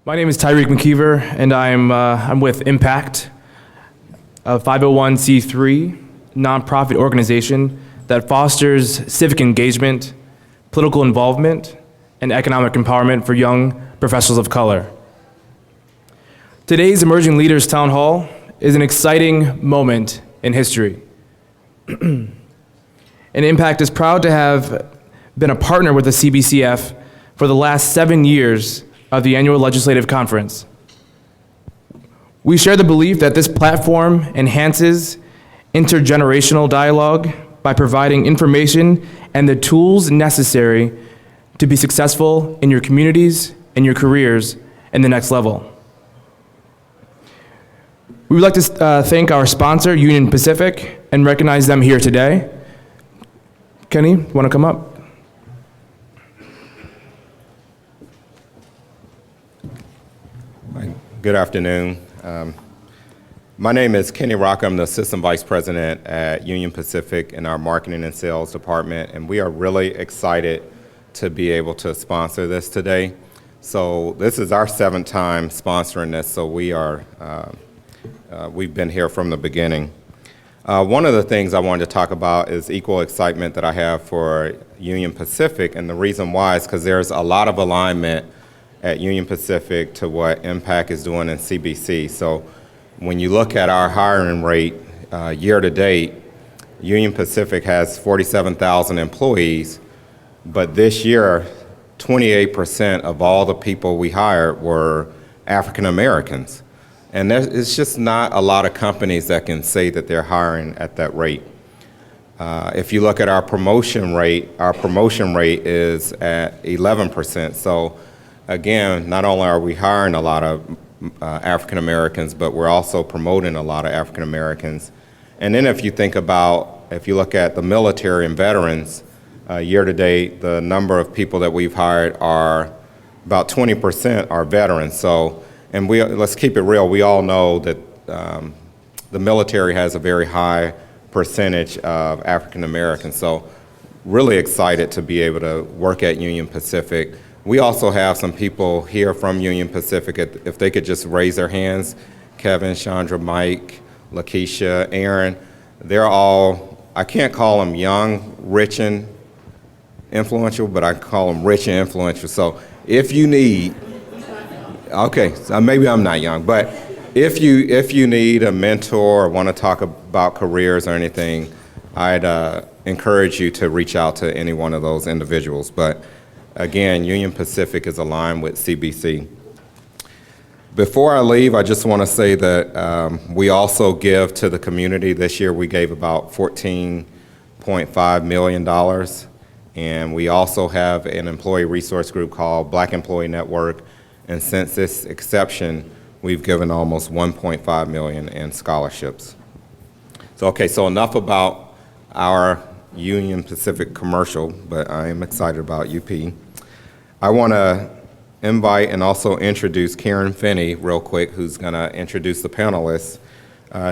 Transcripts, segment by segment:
My name is Tyreek McKeever, and I'm with Impact, a 501c3 nonprofit organization that fosters civic engagement, political involvement, and economic empowerment for young professionals of color. Today's Emerging Leaders Town Hall is an exciting moment in history. And Impact is proud to have been a partner with the CBCF for the last 7 years of the annual legislative conference. We share the belief that this platform enhances intergenerational dialogue by providing information and the tools necessary to be successful in your communities and your careers in the next level. We would like to thank our sponsor, Union Pacific, and recognize them here today. Kenny, want to come up? Good afternoon. My name is Kenny Rocker. I'm the Assistant Vice President at Union Pacific in our Marketing and Sales Department, and we are really excited to be able to sponsor this today. So this is our 7th time sponsoring this, so we've been here from the beginning. One of the things I wanted to talk about is equal excitement that I have for Union Pacific, and the reason why is because there's a lot of alignment at Union Pacific to what Impact is doing in CBC. So when you look at our hiring rate year to date, Union Pacific has 47,000 employees, but this year, 28% of all the people we hired were African Americans. And it's just not a lot of companies that can say that they're hiring at that rate. If you look at our promotion rate is at 11%. So again, not only are we hiring a lot of African Americans, but we're also promoting a lot of African Americans. And then if you look at the military and veterans, year to date, the number of people that we've hired are about 20% are veterans. So, and let's keep it real, we all know that the military has a very high percentage of African Americans. So really excited to be able to work at Union Pacific. We also have some people here from Union Pacific, if they could just raise their hands. Kevin, Chandra, Mike, Lakeisha, Aaron, they're all, I can't call them young, rich, and influential, but I call them rich and influential. So if you need, okay, so maybe I'm not young, but if you need a mentor or want to talk about careers or anything, I'd encourage you to reach out to any one of those individuals. But again, Union Pacific is aligned with CBC. Before I leave, I just want to say that we also give to the community. This year we gave about $14.5 million. And we also have an employee resource group called Black Employee Network. And since this exception, we've given almost $1.5 million in scholarships. So, okay, so enough about our Union Pacific commercial, but I am excited about UP. I want to invite and also introduce Karen Finney real quick, who's going to introduce the panelists.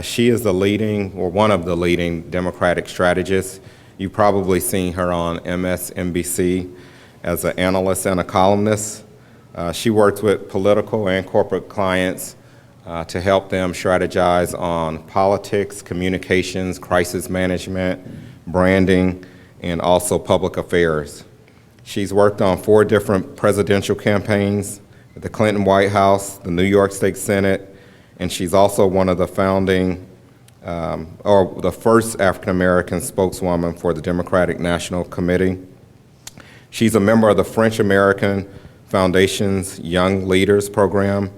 She is one of the leading Democratic strategists. You've probably seen her on MSNBC as an analyst and a columnist. She works with political and corporate clients to help them strategize on politics, communications, crisis management, branding, and also public affairs. She's worked on 4 different presidential campaigns, the Clinton White House, the New York State Senate, and she's also one of the the first African-American spokeswoman for the Democratic National Committee. She's a member of the French American Foundation's Young Leaders Program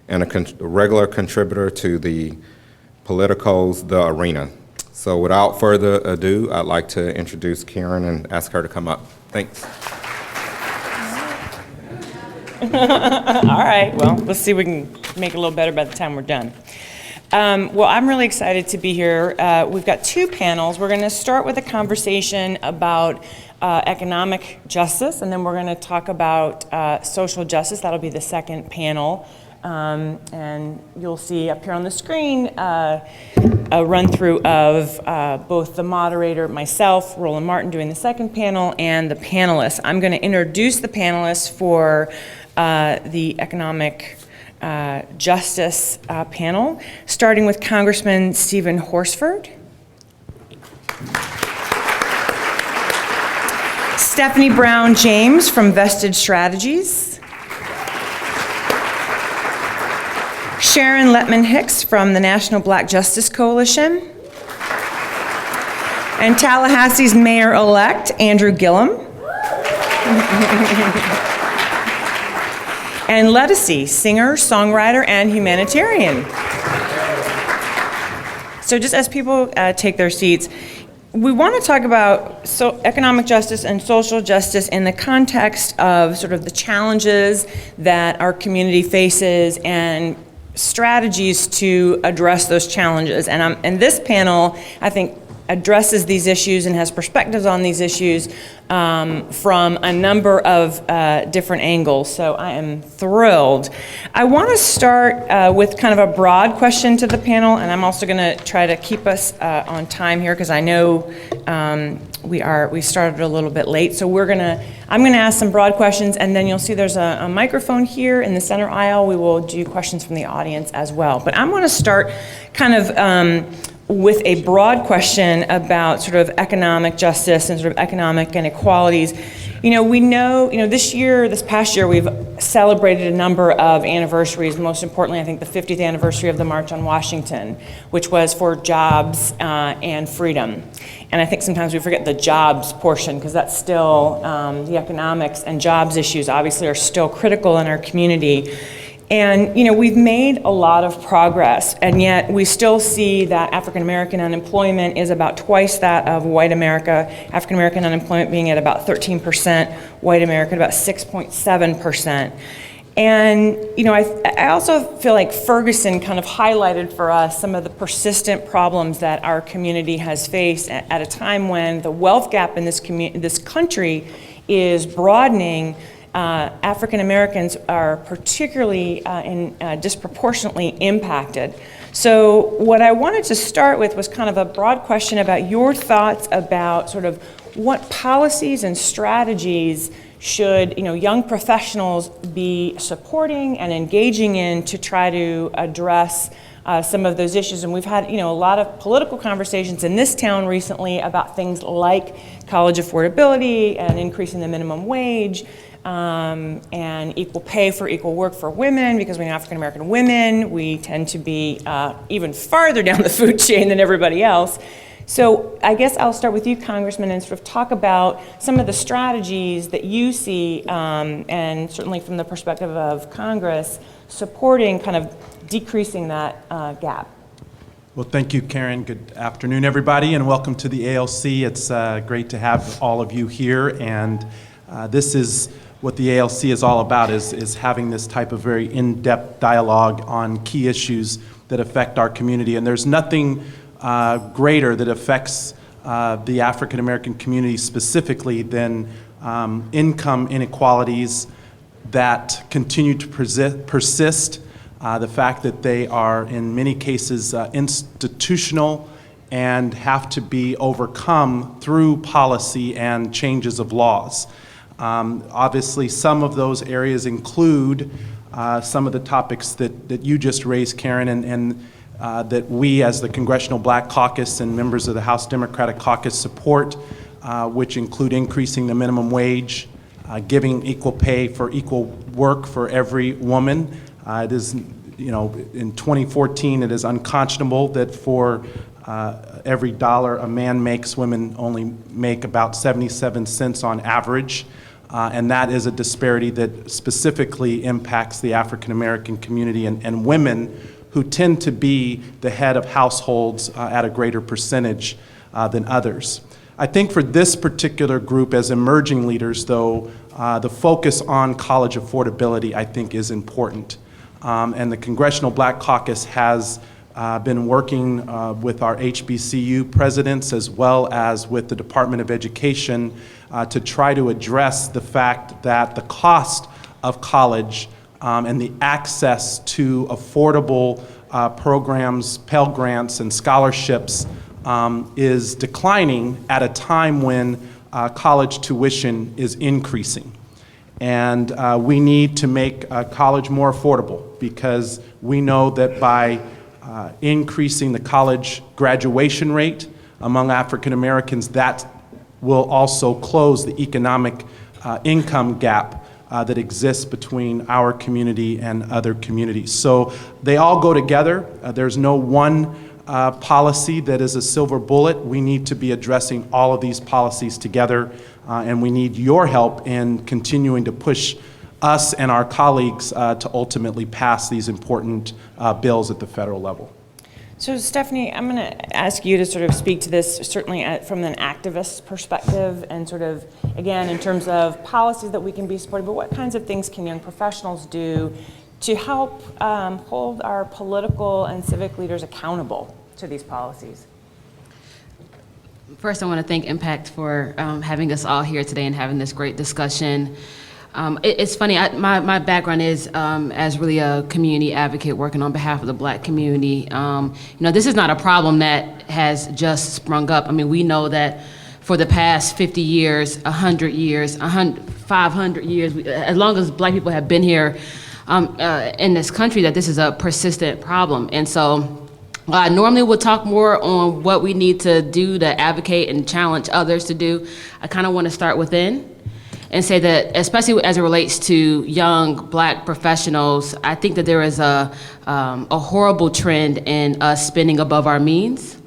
and a regular contributor to the Politico's The Arena. So without further ado, I'd like to introduce Karen and ask her to come up. Thanks. All right, well, let's see if we can make it a little better by the time we're done. Well, I'm really excited to be here. We've got 2 panels. We're going to start with a conversation about economic justice, and then we're going to talk about social justice. That'll be the second panel. And you'll see up here on the screen a run-through of both the moderator, myself, Roland Martin, doing the second panel, and the panelists. I'm going to introduce the panelists for the economic justice panel, starting with Congressman Stephen Horsford. Stephanie Brown James from Vested Strategies. Sharon Letman Hicks from the National Black Justice Coalition. And Tallahassee's Mayor-elect, Andrew Gillum. And Lettucey, singer, songwriter, and humanitarian. So just as people take their seats, we want to talk about economic justice and social justice in the context of sort of the challenges that our community faces and strategies to address those challenges. And this panel, I think, addresses these issues and has perspectives on these issues from a number of different angles. So I am thrilled. I want to start with kind of a broad question to the panel, and I'm also going to try to keep us on time here because I know we started a little bit late. So I'm going to ask some broad questions, and then you'll see there's a microphone here in the center aisle. We will do questions from the audience as well. But I'm going to start kind of with a broad question about sort of economic justice and sort of economic inequalities. This past year, we've celebrated a number of anniversaries, most importantly, I think the 50th anniversary of the March on Washington, which was for jobs and freedom. And I think sometimes we forget the jobs portion because that's still, the economics and jobs issues obviously are still critical in our community. And, we've made a lot of progress, and yet we still see that African American unemployment is about twice that of white America, African American unemployment being at about 13%, white America at about 6.7%. And, I also feel like Ferguson kind of highlighted for us some of the persistent problems that our community has faced at a time when the wealth gap in this country is broadening. African Americans are particularly disproportionately impacted. So what I wanted to start with was kind of a broad question about your thoughts about sort of what policies and strategies should young professionals be supporting and engaging in to try to address some of those issues. And we've had a lot of political conversations in this town recently about things like college affordability and increasing the minimum wage. And equal pay for equal work for women, because when African American women, we tend to be even farther down the food chain than everybody else. So I guess I'll start with you, Congressman, and sort of talk about some of the strategies that you see, and certainly from the perspective of Congress, supporting kind of decreasing that gap. Well, thank you, Karen. Good afternoon, everybody, and welcome to the ALC. It's great to have all of you here, and this is what the ALC is all about, is having this type of very in-depth dialogue on key issues that affect our community. And there's nothing greater that affects the African American community specifically than income inequalities that continue to persist, the fact that they are in many cases institutional and have to be overcome through policy and changes of laws. Obviously, some of those areas include some of the topics that you just raised, Karen, and that we as the Congressional Black Caucus and members of the House Democratic Caucus support, which include increasing the minimum wage, giving equal pay for equal work for every woman. It is, in 2014, it is unconscionable that for every dollar a man makes, women only make about 77 cents on average. And that is a disparity that specifically impacts the African American community and women who tend to be the head of households at a greater percentage than others. I think for this particular group as emerging leaders, though, the focus on college affordability, I think, is important. And the Congressional Black Caucus has been working with our HBCU presidents as well as with the Department of Education to try to address the fact that the cost of college and the access to affordable programs, Pell Grants, and scholarships is declining at a time when college tuition is increasing. And we need to make college more affordable, because we know that by increasing the college graduation rate among African Americans, that will also close the economic income gap that exists between our community and other communities. So they all go together. There's no one policy that is a silver bullet. We need to be addressing all of these policies together, and we need your help in continuing to push us and our colleagues to ultimately pass these important bills at the federal level. So Stephanie, I'm going to ask you to sort of speak to this, certainly from an activist perspective, and sort of, again, in terms of policies that we can be supportive, but what kinds of things can young professionals do to help hold our political and civic leaders accountable to these policies? First, I want to thank Impact for having us all here today and having this great discussion. It's funny, my background is as really a community advocate working on behalf of the Black community. This is not a problem that has just sprung up. I mean, we know that for the past 50 years, 100 years, 500 years, as long as Black people have been here in this country, that this is a persistent problem. And so I normally would talk more on what we need to do to advocate and challenge others to do. I kind of want to start within and say that, especially as it relates to young Black professionals, I think that there is a horrible trend in us spending above our means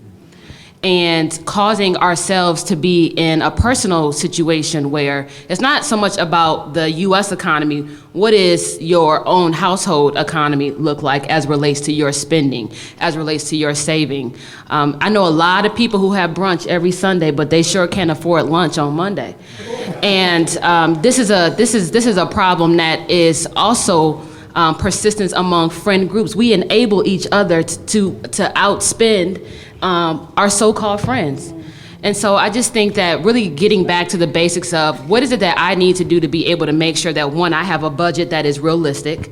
and causing ourselves to be in a personal situation where it's not so much about the US economy. What does your own household economy look like as relates to your spending, as relates to your saving? I know a lot of people who have brunch every Sunday, but they sure can't afford lunch on Monday. And this is a problem that is also persistence among friend groups. We enable each other to outspend our so-called friends. And so I just think that really getting back to the basics of what is it that I need to do to be able to make sure that, one, I have a budget that is realistic,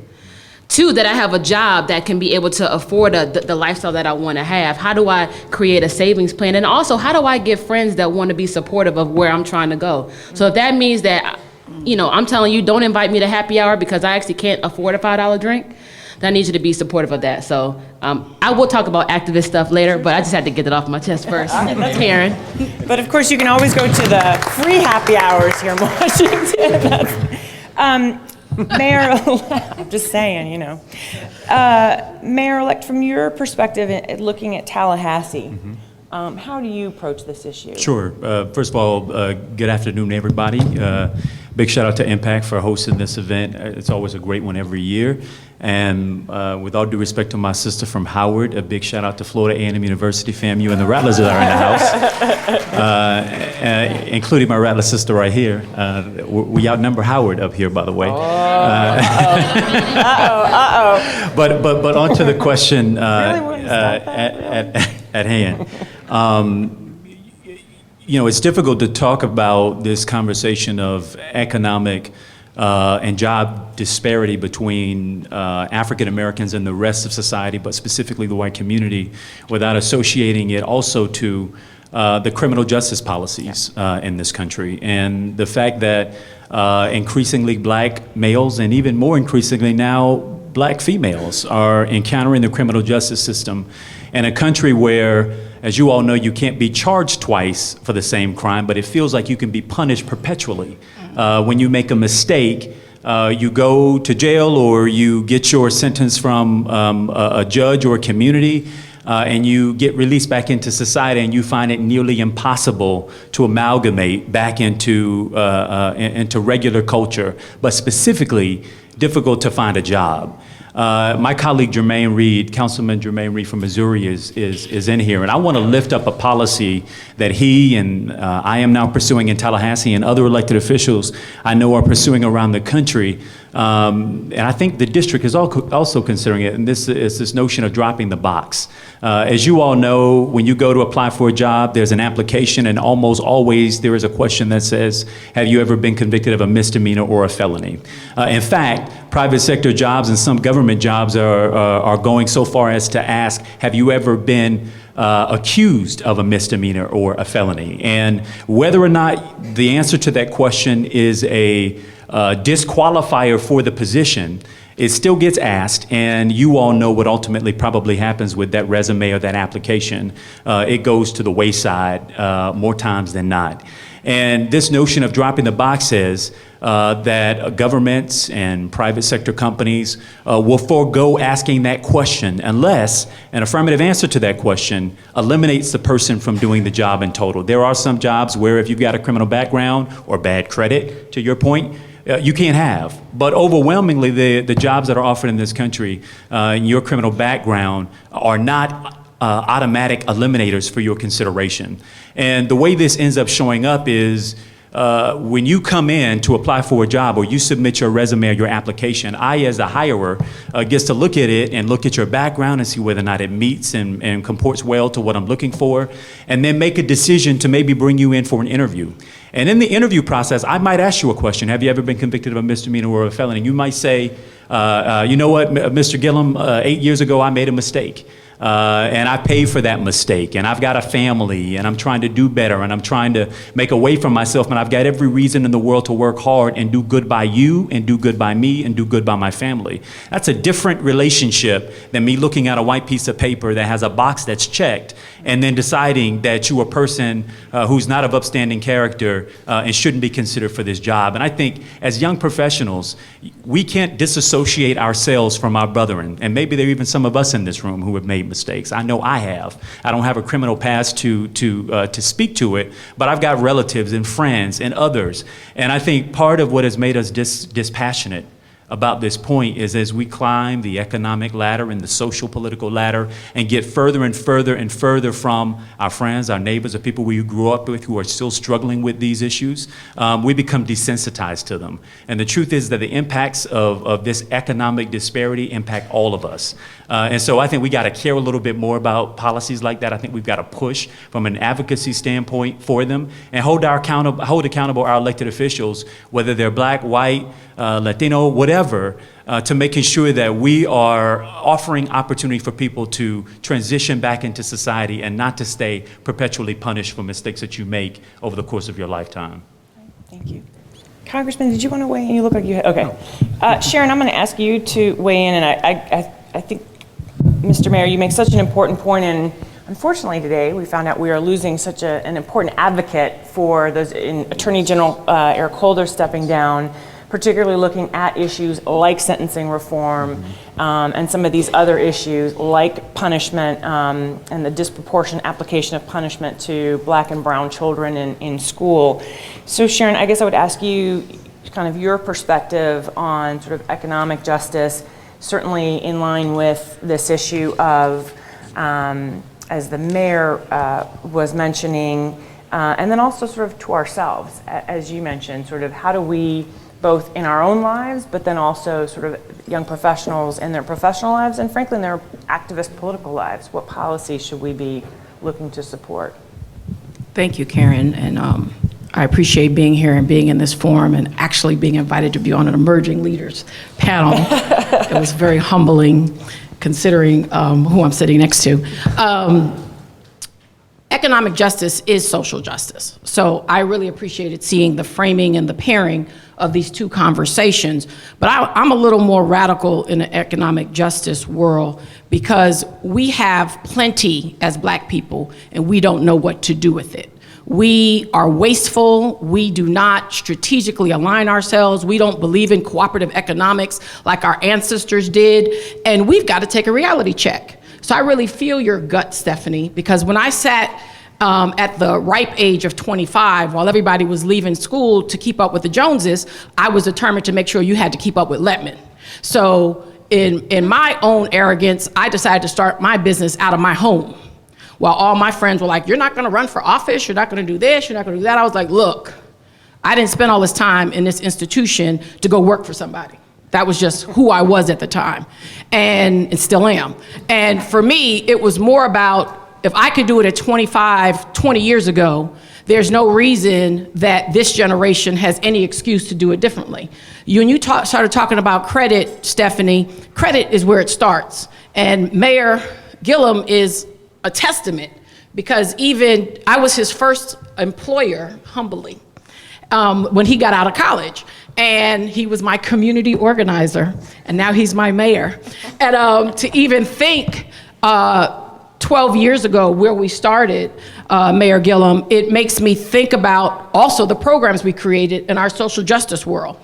two, that I have a job that can be able to afford the lifestyle that I want to have. How do I create a savings plan? And also, how do I get friends that want to be supportive of where I'm trying to go? So if that means that, I'm telling you, don't invite me to happy hour because I actually can't afford a $5 drink, then I need you to be supportive of that. So I will talk about activist stuff later, but I just had to get it off my chest first. That's Karen. But of course, you can always go to the free happy hours here in Washington. Mayor, I'm just saying, Mayor-elect, from your perspective, looking at Tallahassee, how do you approach this issue? Sure. First of all, good afternoon, everybody. Big shout out to Impact for hosting this event. It's always a great one every year. And with all due respect to my sister from Howard, a big shout out to Florida A&M University, FAMU, and the Rattlers that are in the house, including my Rattler sister right here. We outnumber Howard up here, by the way. But on to the question at hand. It's difficult to talk about this conversation of economic and job disparity between African Americans and the rest of society, but specifically the white community, without associating it also to the criminal justice policies in this country. And the fact that increasingly Black males, and even more increasingly now, Black females are encountering the criminal justice system in a country where, as you all know, you can't be charged twice for the same crime, but it feels like you can be punished perpetually. When you make a mistake, you go to jail or you get your sentence from a judge or a community, and you get released back into society, and you find it nearly impossible to amalgamate back into regular culture, but specifically difficult to find a job. My colleague Jermaine Reed, Councilman Jermaine Reed from Missouri is in here, and I want to lift up a policy that he and I am now pursuing in Tallahassee, and other elected officials I know are pursuing around the country. And I think the district is also considering it, and this is this notion of dropping the box. As you all know, when you go to apply for a job, there's an application, and almost always there is a question that says, have you ever been convicted of a misdemeanor or a felony? In fact, private sector jobs and some government jobs are going so far as to ask, have you ever been accused of a misdemeanor or a felony? And whether or not the answer to that question is a disqualifier for the position, it still gets asked, and you all know what ultimately probably happens with that resume or that application. It goes to the wayside more times than not. And this notion of dropping the box says that governments and private sector companies will forego asking that question unless an affirmative answer to that question eliminates the person from doing the job in total. There are some jobs where if you've got a criminal background or bad credit, to your point, you can't have. But overwhelmingly, the jobs that are offered in this country in your criminal background are not automatic eliminators for your consideration. And the way this ends up showing up is when you come in to apply for a job or you submit your resume or your application, I, as a hirer, gets to look at it and look at your background and see whether or not it meets and comports well to what I'm looking for, and then make a decision to maybe bring you in for an interview. And in the interview process, I might ask you a question. Have you ever been convicted of a misdemeanor or a felony? You might say, you know what, Mr. Gillum, 8 years ago I made a mistake. And I paid for that mistake, and I've got a family, and I'm trying to do better, and I'm trying to make a way for myself, and I've got every reason in the world to work hard and do good by you, and do good by me, and do good by my family. That's a different relationship than me looking at a white piece of paper that has a box that's checked, and then deciding that you're a person who's not of upstanding character and shouldn't be considered for this job. And I think as young professionals, we can't disassociate ourselves from our brethren, and maybe there are even some of us in this room who have made mistakes. I know I have. I don't have a criminal past to speak to it, but I've got relatives and friends and others. And I think part of what has made us dispassionate about this point is as we climb the economic ladder and the social political ladder and get further and further and further from our friends, our neighbors, the people we grew up with who are still struggling with these issues, we become desensitized to them. And the truth is that the impacts of this economic disparity impact all of us. And so I think we got to care a little bit more about policies like that. I think we've got to push from an advocacy standpoint for them and hold accountable our elected officials, whether they're black, white, Latino, whatever, to making sure that we are offering opportunity for people to transition back into society and not to stay perpetually punished for mistakes that you make over the course of your lifetime. Thank you. Congressman, did you want to weigh in? You look like you had, okay. Sharon, I'm going to ask you to weigh in, and I think, Mr. Mayor, you make such an important point, and unfortunately today we found out we are losing such an important advocate for those, in Attorney General Eric Holder stepping down, particularly looking at issues like sentencing reform and some of these other issues like punishment and the disproportionate application of punishment to black and brown children in school. So Sharon, I guess I would ask you kind of your perspective on sort of economic justice, certainly in line with this issue of, as the mayor was mentioning, and then also sort of to ourselves, as you mentioned, sort of how do we, both in our own lives, but then also sort of young professionals in their professional lives, and frankly in their activist political lives, what policies should we be looking to support? Thank you, Karen, and I appreciate being here and being in this forum and actually being invited to be on an emerging leaders panel. It was very humbling considering who I'm sitting next to. Economic justice is social justice. So I really appreciated seeing the framing and the pairing of these two conversations. But I'm a little more radical in the economic justice world because we have plenty as Black people and we don't know what to do with it. We are wasteful. We do not strategically align ourselves. We don't believe in cooperative economics like our ancestors did. And we've got to take a reality check. So I really feel your gut, Stephanie, because when I sat at the ripe age of 25, while everybody was leaving school to keep up with the Joneses, I was determined to make sure you had to keep up with Letman. So in my own arrogance, I decided to start my business out of my home. While all my friends were like, you're not gonna run for office, you're not gonna do this, you're not gonna do that. I was like, look, I didn't spend all this time in this institution to go work for somebody. That was just who I was at the time, and still am. And for me, it was more about, if I could do it at 25, 20 years ago, there's no reason that this generation has any excuse to do it differently. When you started talking about credit, Stephanie, credit is where it starts. And Mayor Gillum is a testament, because I was his first employer, humbly, when he got out of college. and he was my community organizer, and now he's my mayor. And to even think 12 years ago where we started, Mayor Gillum, it makes me think about also the programs we created in our social justice world.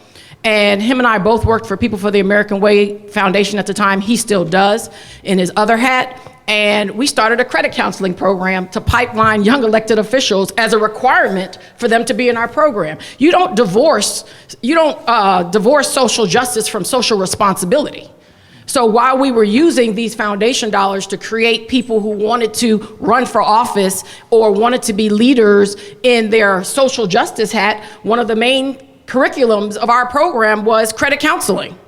And him and I both worked for People for the American Way Foundation at the time. He still does in his other hat. And we started a credit counseling program to pipeline young elected officials as a requirement for them to be in our program. You don't divorce social justice from social responsibility. So while we were using these foundation dollars to create people who wanted to run for office or wanted to be leaders in their social justice hat, one of the main curriculums of our program was credit counseling.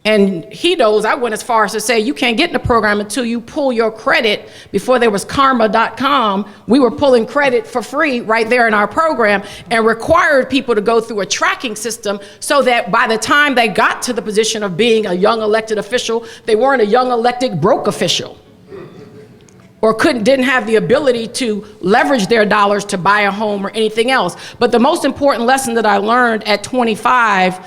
And he knows I went as far as to say you can't get in the program until you pull your credit. Before there was karma.com, we were pulling credit for free right there in our program and required people to go through a tracking system so that by the time they got to the position of being a young elected official, they weren't a young elected broke official or didn't have the ability to leverage their dollars to buy a home or anything else. But the most important lesson that I learned at 25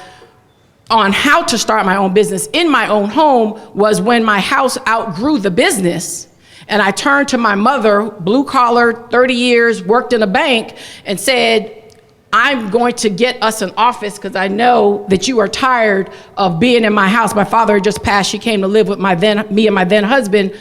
on how to start my own business in my own home was when my house outgrew the business, and I turned to my mother, blue collar, 30 years, worked in a bank, and said, I'm going to get us an office because I know that you are tired of being in my house. My father had just passed. She came to live with me and my then husband.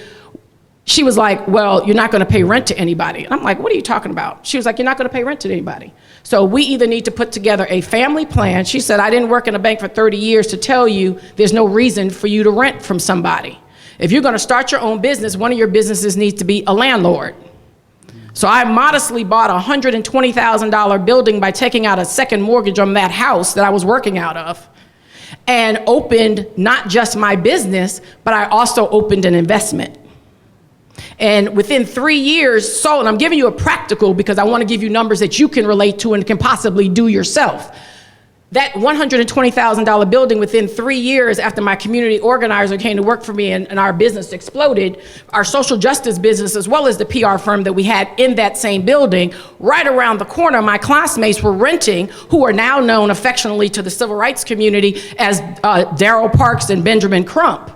She was like, well, you're not going to pay rent to anybody. And I'm like, what are you talking about? She was like, you're not going to pay rent to anybody. So we either need to put together a family plan. She said, I didn't work in a bank for 30 years to tell you there's no reason for you to rent from somebody. If you're going to start your own business, one of your businesses needs to be a landlord. So I modestly bought a $120,000 building by taking out a second mortgage on that house that I was working out of, and opened not just my business, but I also opened an investment. And within 3 years, and I'm giving you a practical because I want to give you numbers that you can relate to and can possibly do yourself. That $120,000 building, within 3 years after my community organizer came to work for me and our business exploded, our social justice business, as well as the PR firm that we had in that same building, right around the corner, my classmates were renting, who are now known affectionately to the civil rights community as Darrell Parks and Benjamin Crump.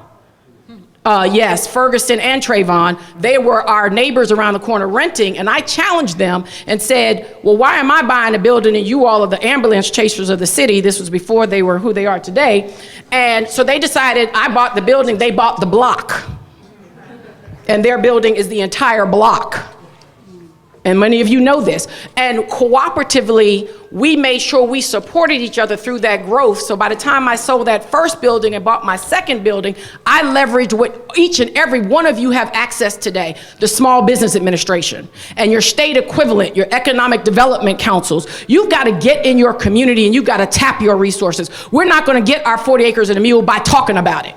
Yes, Ferguson and Trayvon, they were our neighbors around the corner renting, and I challenged them and said, well, why am I buying a building and you all are the ambulance chasers of the city? This was before they were who they are today. And so they decided I bought the building, they bought the block. And their building is the entire block. And many of you know this. And cooperatively, we made sure we supported each other through that growth. So by the time I sold that first building and bought my second building, I leveraged what each and every one of you have access today, the Small Business Administration and your state equivalent, your economic development councils. You've got to get in your community and you've got to tap your resources. We're not going to get our 40 acres and a mule by talking about it.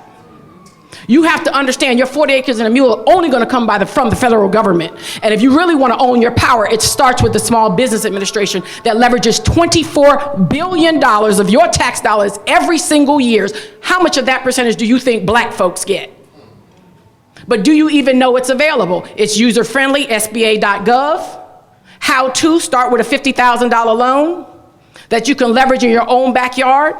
You have to understand your 40 acres and a mule are only going to come from the federal government. And if you really want to own your power, it starts with the Small Business Administration that leverages $24 billion of your tax dollars every single year. How much of that percentage do you think black folks get? But do you even know it's available? It's user-friendly, SBA.gov. How to start with a $50,000 loan that you can leverage in your own backyard.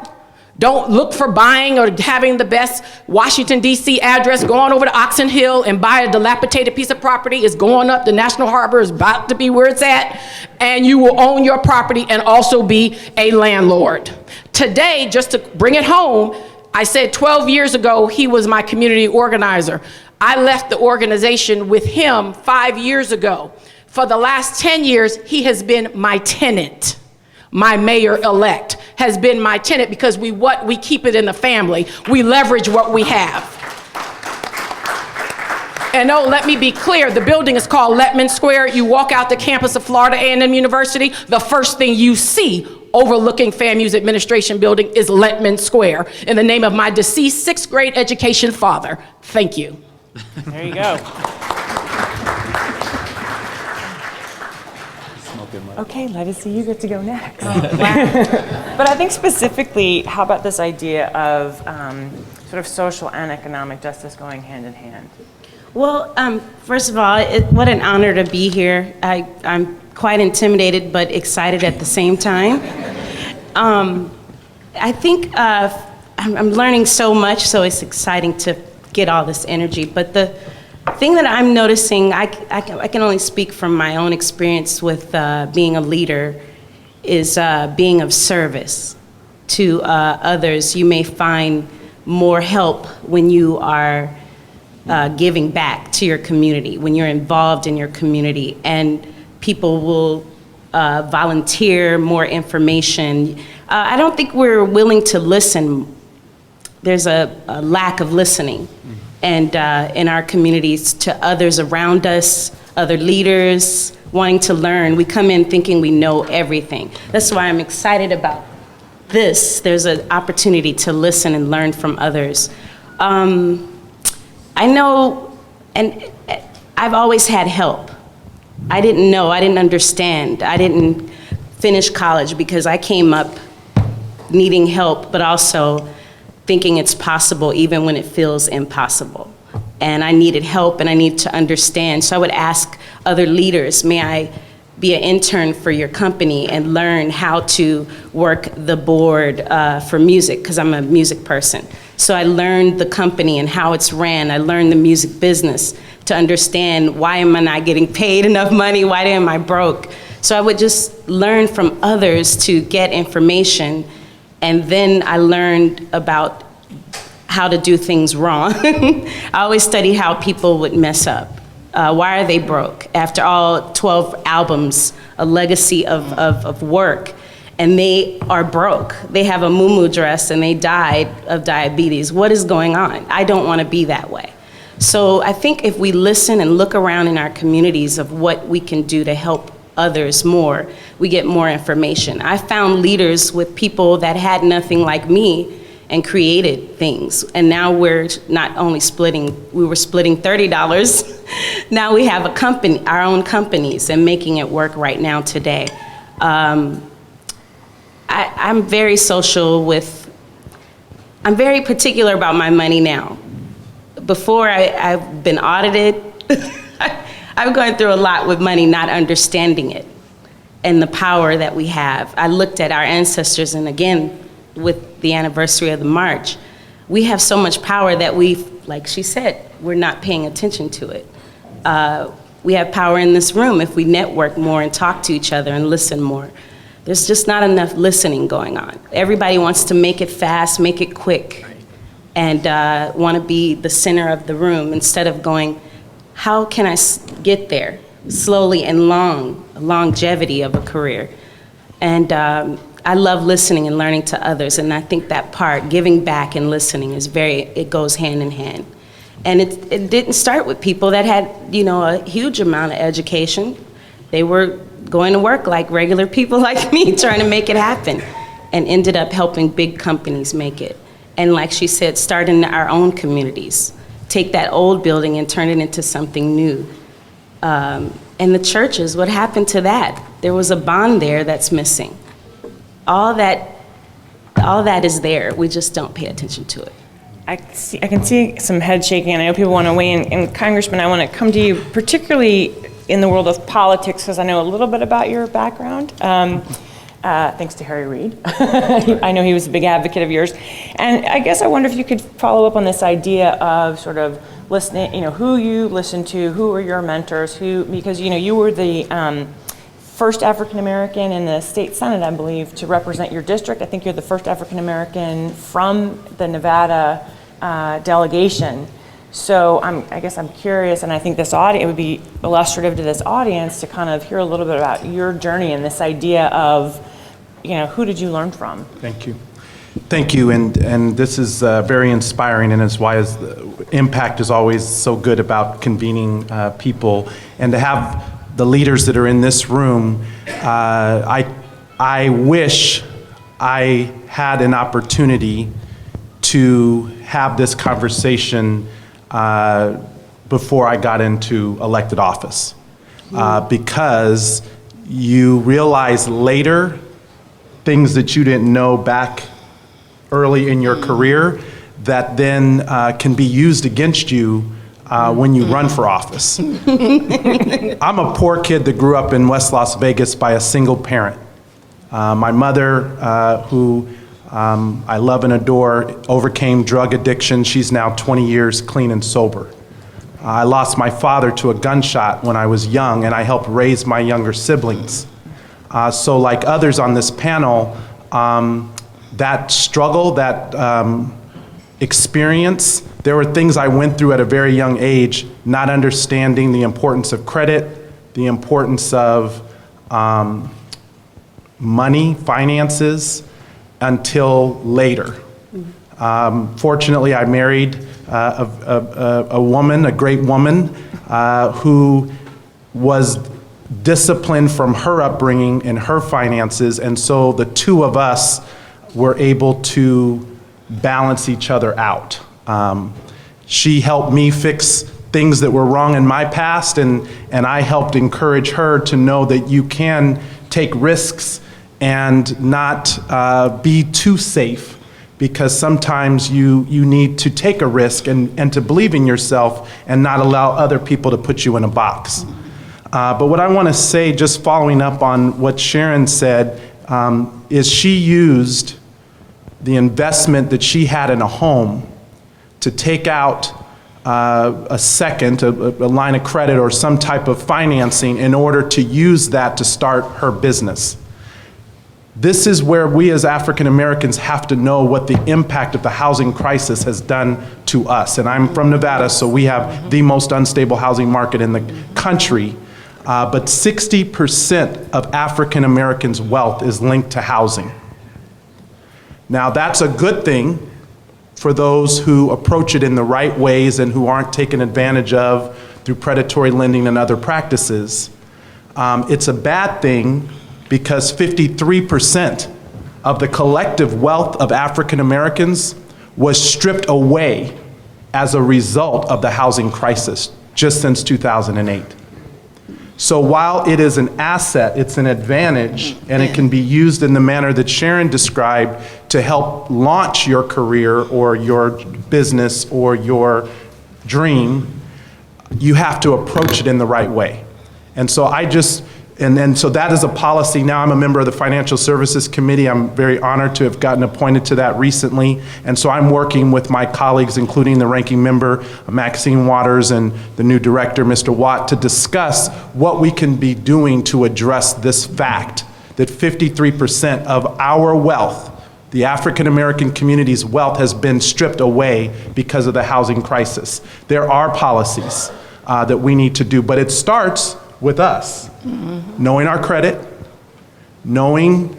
Don't look for buying or having the best Washington, D.C. address, going over to Oxon Hill and buy a dilapidated piece of property. It's going up. The National Harbor is about to be where it's at. And you will own your property and also be a landlord. Today, just to bring it home, I said 12 years ago, he was my community organizer. I left the organization with him 5 years ago. For the last 10 years, he has been my tenant. My mayor-elect has been my tenant because we keep it in the family. We leverage what we have. And oh, let me be clear, the building is called Letman Square. You walk out the campus of Florida A&M University, the first thing you see overlooking FAMU's administration building is Letman Square in the name of my deceased 6th grade education father. Thank you. There you go. Okay, Legacy, you get to go next. But I think specifically, how about this idea of sort of social and economic justice going hand in hand? Well, first of all, what an honor to be here. I'm quite intimidated, but excited at the same time. I think I'm learning so much, so it's exciting to get all this energy. But the thing that I'm noticing, I can only speak from my own experience with being a leader, is being of service to others. You may find more help when you are giving back to your community, when you're involved in your community, and people will volunteer more information. I don't think we're willing to listen. There's a lack of listening, and in our communities, to others around us, other leaders, wanting to learn. We come in thinking we know everything. That's why I'm excited about this. There's an opportunity to listen and learn from others. I know, and I've always had help. I didn't know, I didn't understand. I didn't finish college because I came up needing help, but also thinking it's possible even when it feels impossible. And I needed help and I needed to understand. So I would ask other leaders, may I be an intern for your company and learn how to work the board for music, because I'm a music person. So I learned the company and how it's ran. I learned the music business to understand, why am I not getting paid enough money? Why am I broke? So I would just learn from others to get information. And then I learned about how to do things wrong. I always study how people would mess up. Why are they broke? After all 12 albums, a legacy of work, and they are broke. They have a muumuu dress and they died of diabetes. What is going on? I don't want to be that way. So I think if we listen and look around in our communities of what we can do to help others more, we get more information. I found leaders with people that had nothing like me and created things. And now we're not only splitting, we were splitting $30. Now we have a company, our own companies, and making it work right now today. I'm very social with, I'm very particular about my money now. Before I've been audited, I'm going through a lot with money, not understanding it and the power that we have. I looked at our ancestors, and again, with the anniversary of the march, we have so much power that like she said, we're not paying attention to it. We have power in this room if we network more and talk to each other and listen more. There's just not enough listening going on. Everybody wants to make it fast, make it quick, and want to be the center of the room instead of going, how can I get there slowly and longevity of a career? And I love listening and learning to others, and I think that part, giving back and listening, it goes hand in hand. And it didn't start with people that had, a huge amount of education. They were going to work like regular people like me, trying to make it happen, and ended up helping big companies make it. And like she said, start in our own communities. Take that old building and turn it into something new. And the churches, what happened to that? There was a bond there that's missing. All that is there. We just don't pay attention to it. I can see some head shaking, and I know people want to weigh in. And Congressman, I want to come to you, particularly in the world of politics, because I know a little bit about your background. Thanks to Harry Reid. I know he was a big advocate of yours. And I guess I wonder if you could follow up on this idea of sort of listening, who you listen to, who are your mentors, because you were the first African American in the state Senate, I believe, to represent your district. I think you're the first African American from the Nevada delegation. So I guess I'm curious, and I think it would be illustrative to this audience to kind of hear a little bit about your journey and this idea of, who did you learn from? Thank you. Thank you, and this is very inspiring, and it's why Impact is always so good about convening people, and to have the leaders that are in this room. I wish I had an opportunity to have this conversation before I got into elected office, because you realize later things that you didn't know back early in your career that then can be used against you when you run for office. I'm a poor kid that grew up in West Las Vegas by a single parent. My mother, who I love and adore, overcame drug addiction. She's now 20 years clean and sober. I lost my father to a gunshot when I was young, and I helped raise my younger siblings. So like others on this panel, that struggle, that experience, there were things I went through at a very young age, not understanding the importance of credit, the importance of money, finances, until later. Fortunately, I married a woman, a great woman, who was disciplined from her upbringing and her finances, and so the two of us were able to balance each other out. She helped me fix things that were wrong in my past, and I helped encourage her to know that you can take risks and not be too safe, because sometimes you need to take a risk and to believe in yourself and not allow other people to put you in a box. But what I want to say, just following up on what Sharon said, is she used the investment that she had in a home to take out a line of credit or some type of financing in order to use that to start her business. This is where we as African Americans have to know what the impact of the housing crisis has done to us. And I'm from Nevada, so we have the most unstable housing market in the country. But 60% of African Americans' wealth is linked to housing. Now, that's a good thing for those who approach it in the right ways and who aren't taken advantage of through predatory lending and other practices. It's a bad thing because 53% of the collective wealth of African Americans was stripped away as a result of the housing crisis just since 2008. So while it is an asset, it's an advantage, and it can be used in the manner that Sharon described to help launch your career or your business or your dream, you have to approach it in the right way. And so so that is a policy. Now I'm a member of the Financial Services Committee. I'm very honored to have gotten appointed to that recently. And so I'm working with my colleagues, including the ranking member, Maxine Waters, and the new director, Mr. Watt, to discuss what we can be doing to address this fact that 53% of our wealth, the African American community's wealth, has been stripped away because of the housing crisis. There are policies that we need to do, but it starts with us. Knowing our credit, knowing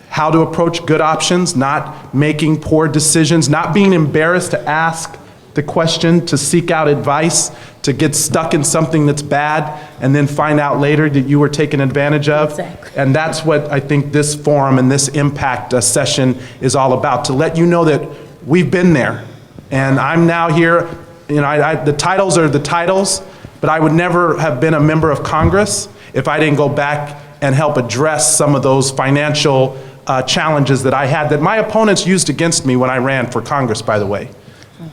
how to approach good options, not making poor decisions, not being embarrassed to ask the question, to seek out advice, to get stuck in something that's bad and then find out later that you were taken advantage of. Exactly. And that's what I think this forum and this impact session is all about, to let you know that we've been there. And I'm now here, the titles are the titles, but I would never have been a member of Congress if I didn't go back and help address some of those financial challenges that I had, that my opponents used against me when I ran for Congress, by the way.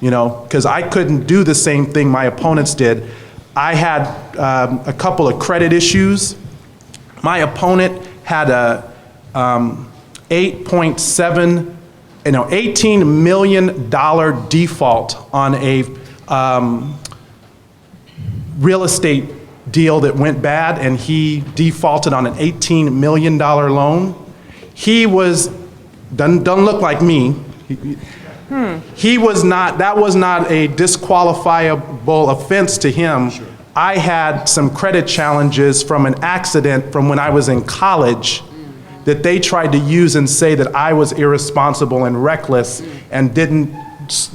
Because I couldn't do the same thing my opponents did. I had a couple of credit issues. My opponent had a $18 million default on a real estate deal that went bad, and he defaulted on an $18 million loan. He doesn't look like me. He was not, that was not a disqualifiable offense to him. Sure. I had some credit challenges from an accident from when I was in college that they tried to use and say that I was irresponsible and reckless and didn't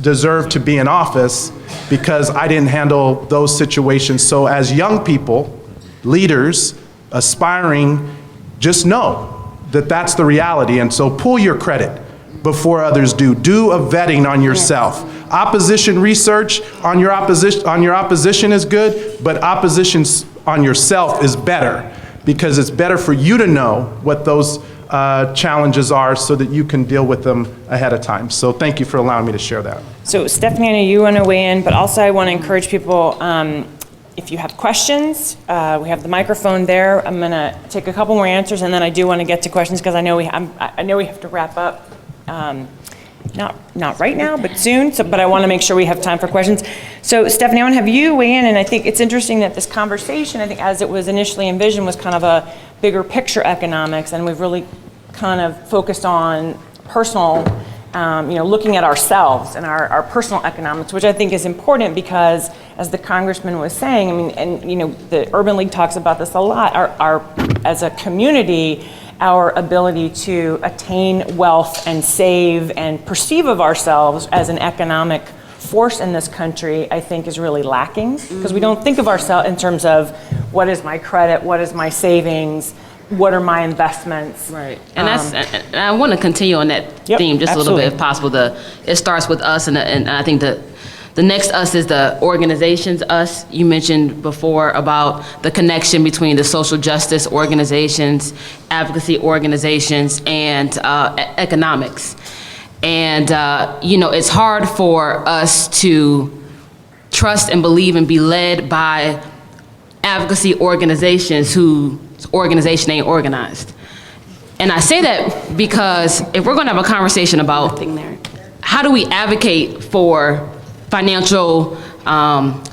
deserve to be in office because I didn't handle those situations. So as young people, leaders, aspiring, just know that that's the reality. And so pull your credit before others do. Do a vetting on yourself. Yes. Opposition research on your opposition is good, but opposition on yourself is better, because it's better for you to know what those challenges are so that you can deal with them ahead of time. So thank you for allowing me to share that. So Stephanie, I know you want to weigh in, but also I want to encourage people, if you have questions, we have the microphone there. I'm going to take a couple more answers, and then I do want to get to questions because I know we have to wrap up not right now, but soon, but I want to make sure we have time for questions. So Stephanie, I want to have you weigh in, and I think it's interesting that this conversation, I think as it was initially envisioned, was kind of a bigger picture economics, and we've really kind of focused on personal, looking at ourselves and our personal economics, which I think is important because, as the congressman was saying, I mean, and the Urban League talks about this a lot, our as a community, our ability to attain wealth and save and perceive of ourselves as an economic force in this country, I think is really lacking, because we don't think of ourselves in terms of what is my credit, what is my savings, what are my investments. Right, and and I want to continue on that theme just a little bit if possible. It starts with us, and I think the next us is the organizations us. You mentioned before about the connection between the social justice organizations, advocacy organizations, and economics. And, it's hard for us to trust and believe and be led by advocacy organizations whose organization ain't organized. And I say that because if we're going to have a conversation about how do we advocate for financial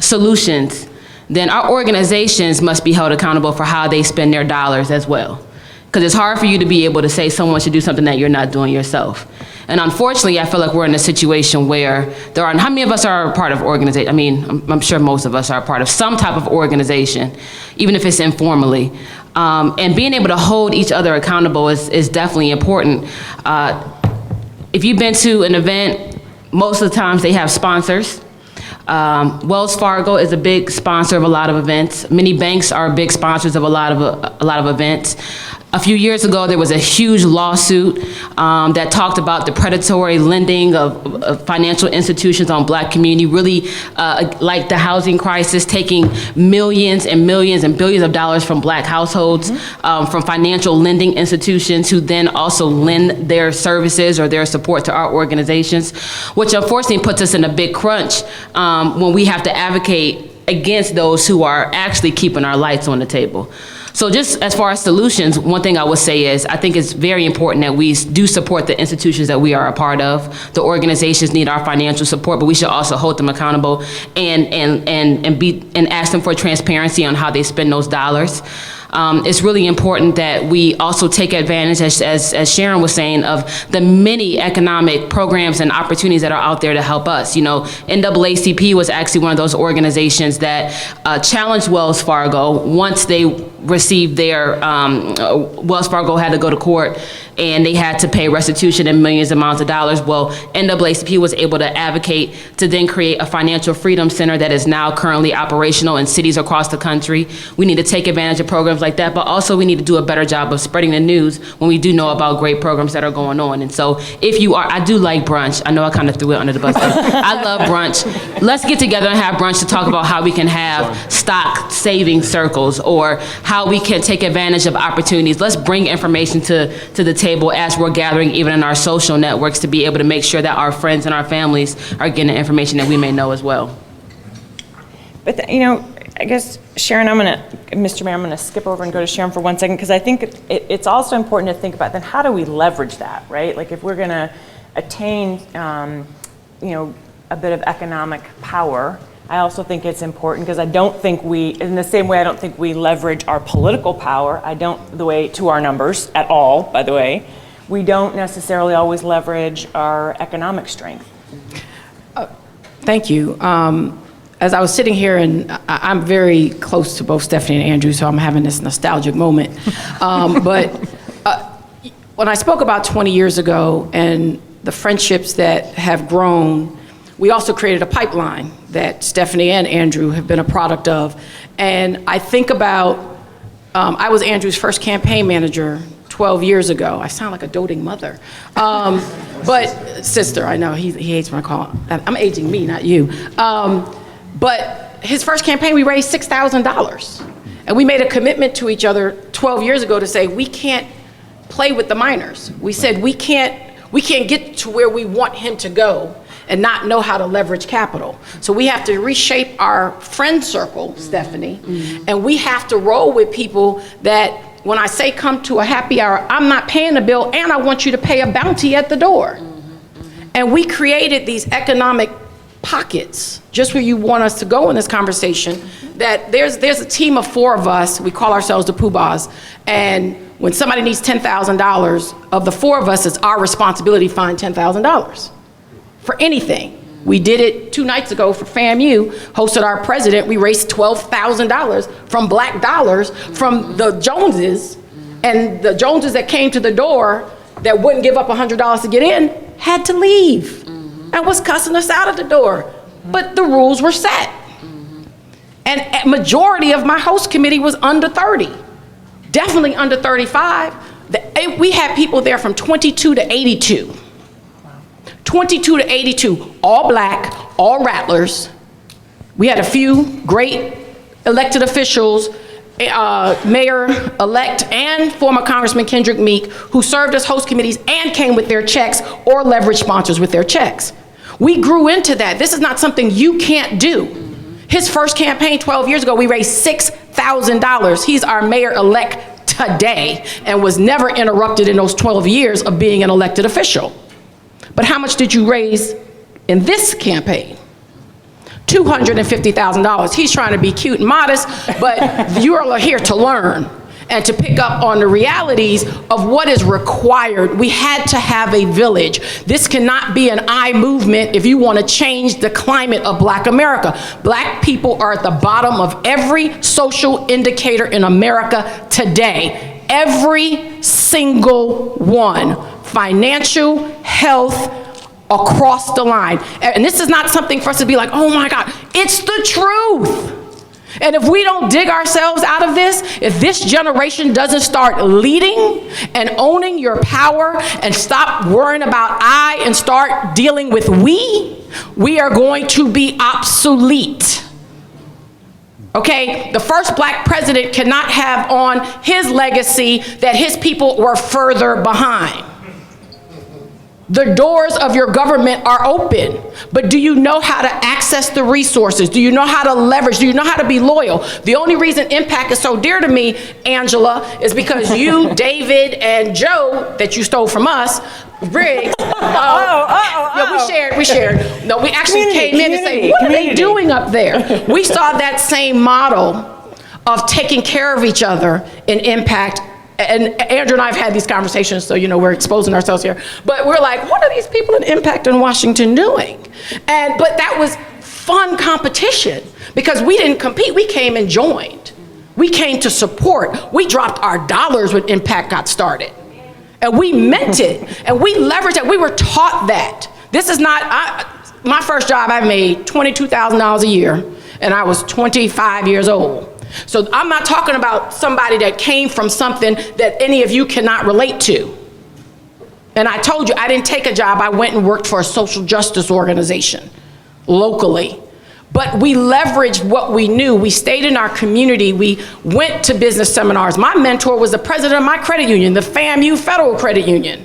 solutions, then our organizations must be held accountable for how they spend their dollars as well. Because it's hard for you to be able to say someone should do something that you're not doing yourself. And unfortunately, I feel like we're in a situation where how many of us are a part of organization? I mean, I'm sure most of us are a part of some type of organization, even if it's informally. And being able to hold each other accountable is definitely important. If you've been to an event, most of the times they have sponsors. Wells Fargo is a big sponsor of a lot of events. Many banks are big sponsors of a lot of events. A few years ago, there was a huge lawsuit that talked about the predatory lending of financial institutions on Black community, really like the housing crisis, taking millions and millions and billions of dollars from Black households, from financial lending institutions who then also lend their services or their support to our organizations, which unfortunately puts us in a big crunch when we have to advocate against those who are actually keeping our lights on the table. So just as far as solutions, one thing I would say is I think it's very important that we do support the institutions that we are a part of. The organizations need our financial support, but we should also hold them accountable and ask them for transparency on how they spend those dollars. It's really important that we also take advantage, as Sharon was saying, of the many economic programs and opportunities that are out there to help us. NAACP was actually one of those organizations that challenged Wells Fargo once they received their, Wells Fargo had to go to court and they had to pay restitution in millions of amounts of dollars. Well, NAACP was able to advocate to then create a financial freedom center that is now currently operational in cities across the country. We need to take advantage of programs like that, but also we need to do a better job of spreading the news when we do know about great programs that are going on. And so I do like brunch. I know I kind of threw it under the bus, but I love brunch. Let's get together and have brunch to talk about how we can have stock saving circles or how we can take advantage of opportunities. Let's bring information to the table as we're gathering even in our social networks to be able to make sure that our friends and our families are getting the information that we may know as well. But I guess, Sharon, Mr. Mayor, I'm going to skip over and go to Sharon for 1 second, because I think it's also important to think about then how do we leverage that, right? Like if we're going to attain, a bit of economic power, I also think it's important because I don't think in the same way I don't think we leverage our political power, to our numbers at all, by the way, we don't necessarily always leverage our economic strength. Thank you. As I was sitting here, and I'm very close to both Stephanie and Andrew, so I'm having this nostalgic moment. But when I spoke about 20 years ago and the friendships that have grown, we also created a pipeline that Stephanie and Andrew have been a product of. And I think about, I was Andrew's first campaign manager 12 years ago. I sound like a doting mother. But sister, I know, he hates when I call him. I'm aging me, not you. But his first campaign, we raised $6,000. And we made a commitment to each other 12 years ago to say, we can't play with the minors. We said, we can't get to where we want him to go and not know how to leverage capital. So we have to reshape our friend circle, Stephanie, and we have to roll with people that when I say come to a happy hour, I'm not paying the bill and I want you to pay a bounty at the door. And we created these economic pockets, just where you want us to go in this conversation, that there's a team of 4 of us, we call ourselves the Poobahs, and when somebody needs $10,000, of the 4 of us, it's our responsibility to find $10,000 for anything. We did it 2 nights ago for FAMU, hosted our president. We raised $12,000 from black dollars from the Joneses, and the Joneses that came to the door that wouldn't give up $100 to get in had to leave and was cussing us out of the door. But the rules were set. And a majority of my host committee was under 30, definitely under 35. We had people there from 22 to 82. 22 to 82, all black, all rattlers. We had a few great elected officials, Mayor-elect and former Congressman Kendrick Meek, who served as host committees and came with their checks or leverage sponsors with their checks. We grew into that. This is not something you can't do. His first campaign 12 years ago, we raised $6,000. He's our mayor-elect today and was never interrupted in those 12 years of being an elected official. But how much did you raise in this campaign? $250,000. He's trying to be cute and modest, but you are here to learn and to pick up on the realities of what is required. We had to have a village. This cannot be an I movement if you want to change the climate of Black America. Black people are at the bottom of every social indicator in America today. Every single one. Financial, health, across the line. And this is not something for us to be like, oh my God, it's the truth. And if we don't dig ourselves out of this, if this generation doesn't start leading and owning your power and stop worrying about I and start dealing with we are going to be obsolete. Okay, the first black president cannot have on his legacy that his people were further behind. The doors of your government are open, but do you know how to access the resources? Do you know how to leverage? Do you know how to be loyal? The only reason Impact is so dear to me, Angela, is because you, David, and Joe, that you stole from us, Briggs, we shared. No, we actually came in and said, what are they doing up there? We saw that same model of taking care of each other in Impact. And Andrew and I have had these conversations, so we're exposing ourselves here. But we're like, what are these people in Impact in Washington doing? But that was fun competition because we didn't compete. We came and joined. We came to support. We dropped our dollars when Impact got started. And we meant it. And we leveraged that. We were taught that. This is not, my first job, I made $22,000 a year, and I was 25 years old. So I'm not talking about somebody that came from something that any of you cannot relate to. And I told you, I didn't take a job. I went and worked for a social justice organization locally. But we leveraged what we knew. We stayed in our community. We went to business seminars. My mentor was the president of my credit union, the FAMU Federal Credit Union.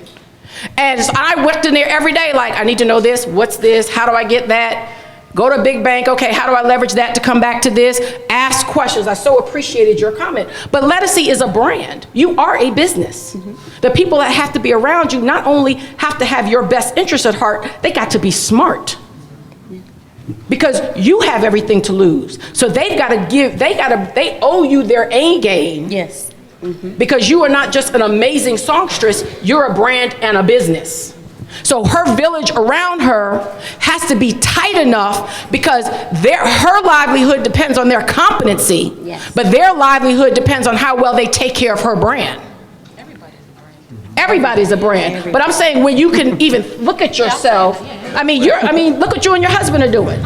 And so I worked in there every day like, I need to know this, what's this, how do I get that? Go to a big bank, okay, how do I leverage that to come back to this? Ask questions. I so appreciated your comment. But Lettucey is a brand. You are a business. The people that have to be around you not only have to have your best interest at heart, they got to be smart. Because you have everything to lose. So they've got to give, they owe you their A game. Yes. Because you are not just an amazing songstress, you're a brand and a business. So her village around her has to be tight enough because her livelihood depends on their competency, but their livelihood depends on how well they take care of her brand. Everybody's a brand. But I'm saying when you can even look at yourself, look what you and your husband are doing.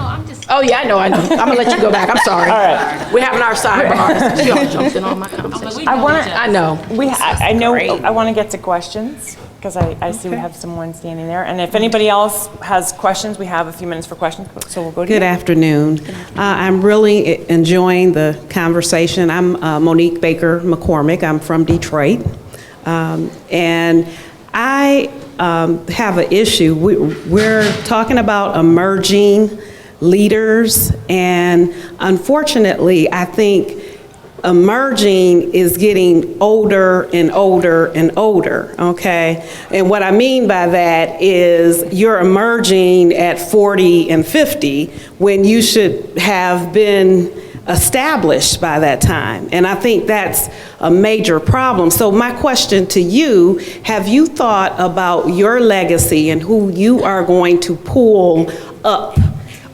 Oh yeah, I know. I'm gonna let you go back. I'm sorry. All right. We're having our sidebars. She all jumped in on my conversation. I know. I want to get to questions because I see we have someone standing there. And if anybody else has questions, we have a few minutes for questions. So we'll go to Good afternoon. I'm really enjoying the conversation. I'm Monique Baker McCormick. I'm from Detroit. And I have an issue. We're talking about emerging leaders, and unfortunately, I think emerging is getting older and older and older, okay? And what I mean by that is you're emerging at 40 and 50 when you should have been established by that time. And I think that's a major problem. So my question to you, have you thought about your legacy and who you are going to pull up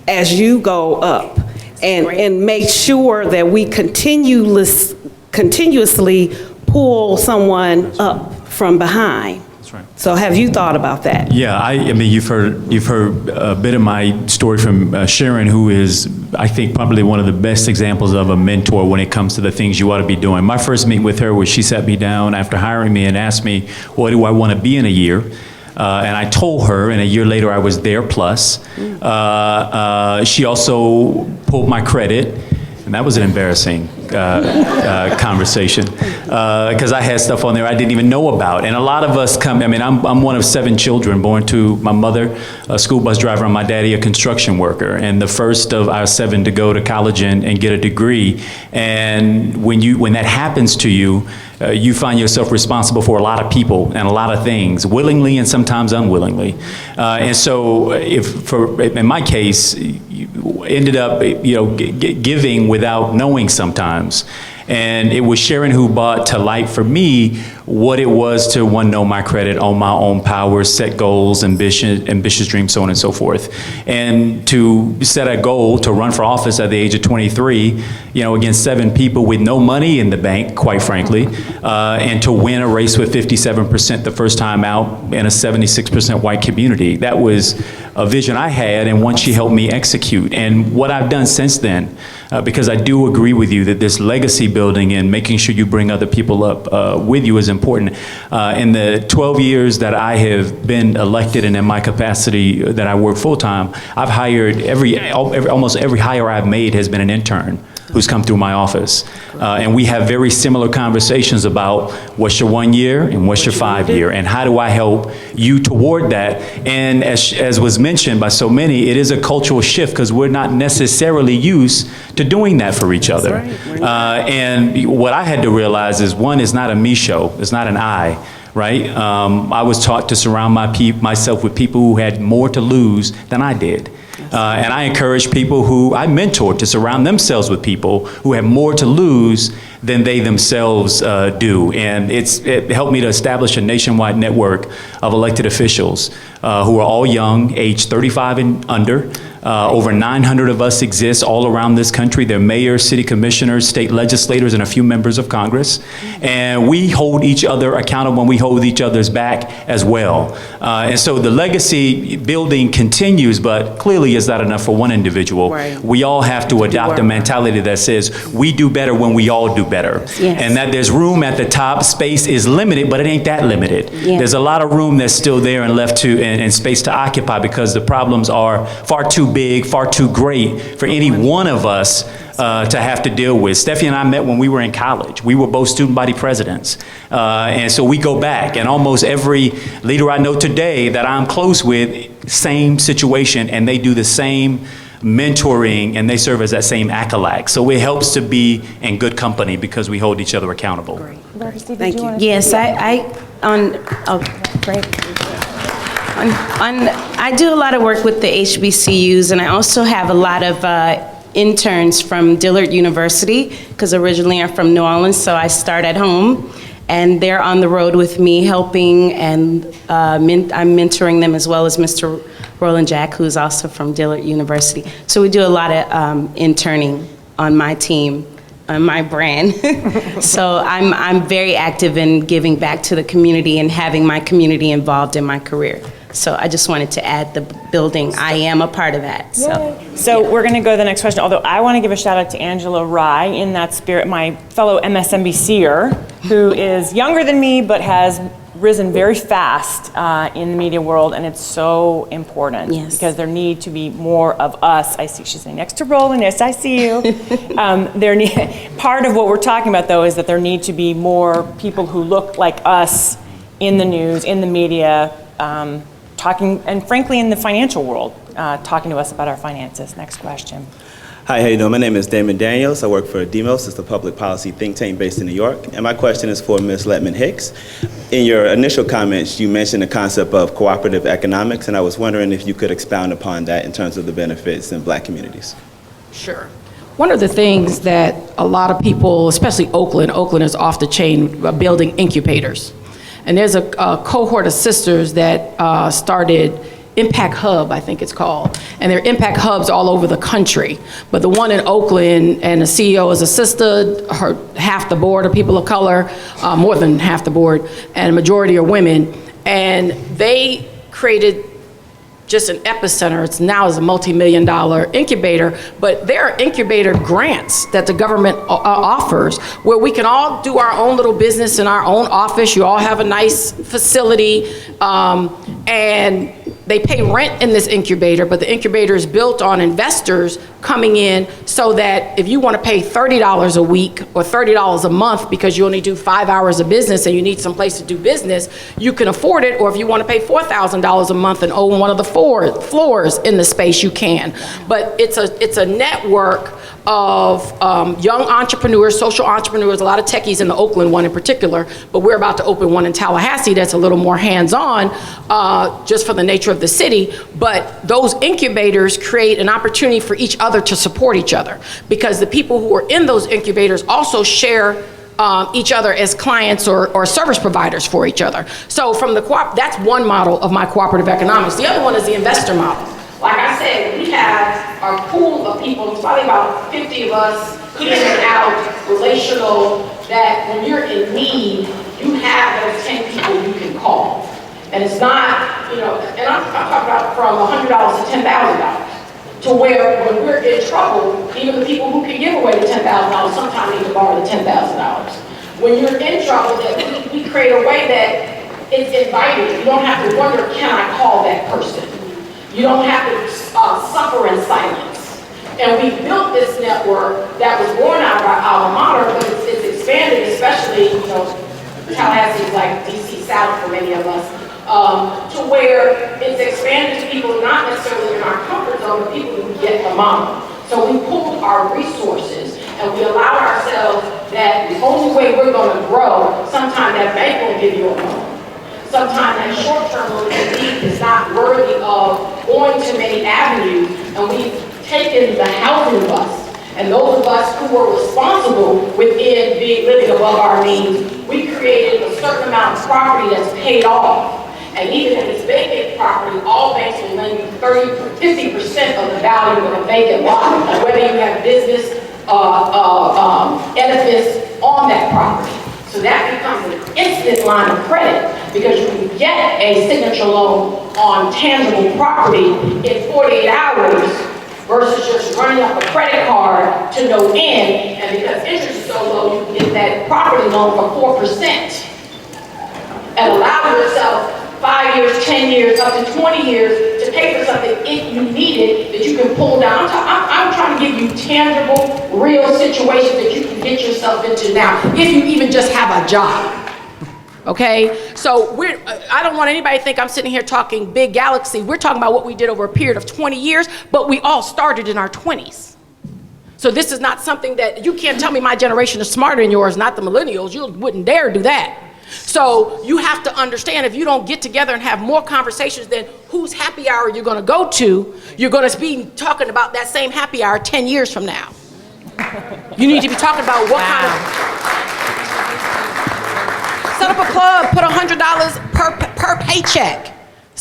as you go up? And make sure that we continuously pull someone up from behind. That's right. So have you thought about that? Yeah, I mean, you've heard a bit of my story from Sharon, who is, I think, probably one of the best examples of a mentor when it comes to the things you ought to be doing. My first meeting with her was she sat me down after hiring me and asked me, what do I want to be in a year? And I told her, and a year later I was there plus. She also pulled my credit, and that was an embarrassing conversation because I had stuff on there I didn't even know about. And a lot of us come, I mean, I'm one of 7 children born to my mother, a school bus driver, and my daddy, a construction worker, and the first of our 7 to go to college and get a degree. And when that happens to you, you find yourself responsible for a lot of people and a lot of things, willingly and sometimes unwillingly. And so, in my case, you ended up, giving without knowing sometimes. And it was Sharon who brought to light for me what it was to, one, know my credit, own my own power, set goals, ambitious dreams, so on and so forth. And to set a goal to run for office at the age of 23, against 7 people with no money in the bank, quite frankly, and to win a race with 57% the first time out in a 76% white community. That was a vision I had and one she helped me execute. And what I've done since then, because I do agree with you that this legacy building and making sure you bring other people up with you is important. In the 12 years that I have been elected and in my capacity that I work full-time, I've hired almost every hire I've made has been an intern who's come through my office. And we have very similar conversations about what's your 1 year and what's your 5 year, and how do I help you toward that. And as was mentioned by so many, it is a cultural shift because we're not necessarily used to doing that for each other. And what I had to realize is, one, it's not a me show, it's not an I. Right? I was taught to surround myself with people who had more to lose than I did. And I encourage people who I mentor to surround themselves with people who have more to lose than they themselves do. And it helped me to establish a nationwide network of elected officials who are all young, age 35 and under. Over 900 of us exist all around this country. They're mayors, city commissioners, state legislators, and a few members of Congress. And we hold each other accountable and we hold each other's back as well. And so the legacy building continues, but clearly it's not enough for one individual. Right. We all have to adopt a mentality that says we do better when we all do better. Yes. And that there's room at the top, space is limited, but it ain't that limited. Yeah. There's a lot of room that's still there and left and space to occupy because the problems are far too big, far too great for any one of us to have to deal with. Steffi and I met when we were in college. We were both student body presidents. And so we go back, and almost every leader I know today that I'm close with, same situation, and they do the same mentoring, and they serve as that same acolyte. So it helps to be in good company because we hold each other accountable. Thank you. Yes, great. I do a lot of work with the HBCUs, and I also have a lot of interns from Dillard University, because originally I'm from New Orleans, so I start at home, and they're on the road with me helping, and I'm mentoring them, as well as Mr. Roland Jack, who's also from Dillard University. So we do a lot of interning on my team, on my brand. So I'm very active in giving back to the community and having my community involved in my career. So I just wanted to add the building. I am a part of that. So we're going to go to the next question, although I want to give a shout out to Angela Rye in that spirit, my fellow MSNBCer, who is younger than me but has risen very fast in the media world, and it's so important. Yes. Because there need to be more of us. I see she's sitting next to Roland. Yes, I see you. Part of what we're talking about, though, is that there need to be more people who look like us in the news, in the media, talking, and frankly in the financial world, talking to us about our finances. Next question. Hi, how you doing? My name is Damon Daniels. I work for DEMOS. It's a public policy think tank based in New York. And my question is for Ms. Letman-Hicks. In your initial comments, you mentioned the concept of cooperative economics, and I was wondering if you could expound upon that in terms of the benefits in Black communities. Sure. One of the things that a lot of people, especially Oakland is off the chain building incubators. And there's a cohort of sisters that started Impact Hub, I think it's called. And there are Impact Hubs all over the country. But the one in Oakland, and the CEO is a sister, half the board are people of color, more than half the board, and a majority are women. And they created just an epicenter. It's now is a multi-million-dollar incubator, but there are incubator grants that the government offers where we can all do our own little business in our own office. You all have a nice facility, and they pay rent in this incubator, but the incubator is built on investors coming in so that if you want to pay $30 a week or $30 a month because you only do 5 hours of business and you need some place to do business, you can afford it. Or if you want to pay $4,000 a month and own one of the floors in the space, you can. But it's a network of young entrepreneurs, social entrepreneurs, a lot of techies in the Oakland one in particular, but we're about to open one in Tallahassee that's a little more hands-on, just for the nature of the city. But those incubators create an opportunity for each other to support each other, because the people who are in those incubators also share each other as clients or service providers for each other. So from the that's one model of my cooperative economics. The other one is the investor model. Like I said, we have our pool of people, it's probably about 50 of us, in and out, relational, that when you're in need, you have those 10 people you can call. And it's not, and I'm talking about from $100 to $10,000, to where when we're in trouble, even the people who can give away the $10,000 sometimes need to borrow the $10,000. When you're in trouble, that we create a way that it's inviting. You don't have to wonder, can I call that person? You don't have to suffer in silence. And we built this network that was born out of our alma mater, but it's expanded, especially, Tallahassee is like DC South for many of us, to where it's expanded to people not necessarily in our comfort zone, but people who get the model. So we pooled our resources and we allow ourselves that the only way we're going to grow, sometimes that bank will give you a loan. Sometimes that short-term loan is not worthy of going to many avenues, and we've taken the housing bus, and those of us who were responsible within living above our means, we created a certain amount of property that's paid off. And even if it's vacant property, all banks will lend you 50% of the value of a vacant lot, whether you have business edifice on that property. So that becomes an instant line of credit, because you can get a signature loan on tangible property in 48 hours versus just running up a credit card to no end. And because interest is so low, you can get that property loan for 4% and allow yourself 5 years, 10 years, up to 20 years to pay for something if you need it that you can pull down. I'm trying to give you tangible, real situations that you can get yourself into now, if you even just have a job. Okay? So I don't want anybody to think I'm sitting here talking big galaxy. We're talking about what we did over a period of 20 years, but we all started in our 20s. So this is not something that, you can't tell me my generation is smarter than yours, not the millennials. You wouldn't dare do that. So you have to understand, if you don't get together and have more conversations, then whose happy hour you're going to go to, you're going to be talking about that same happy hour 10 years from now. You need to be talking about what kind of... Set up a club, put $100 per paycheck.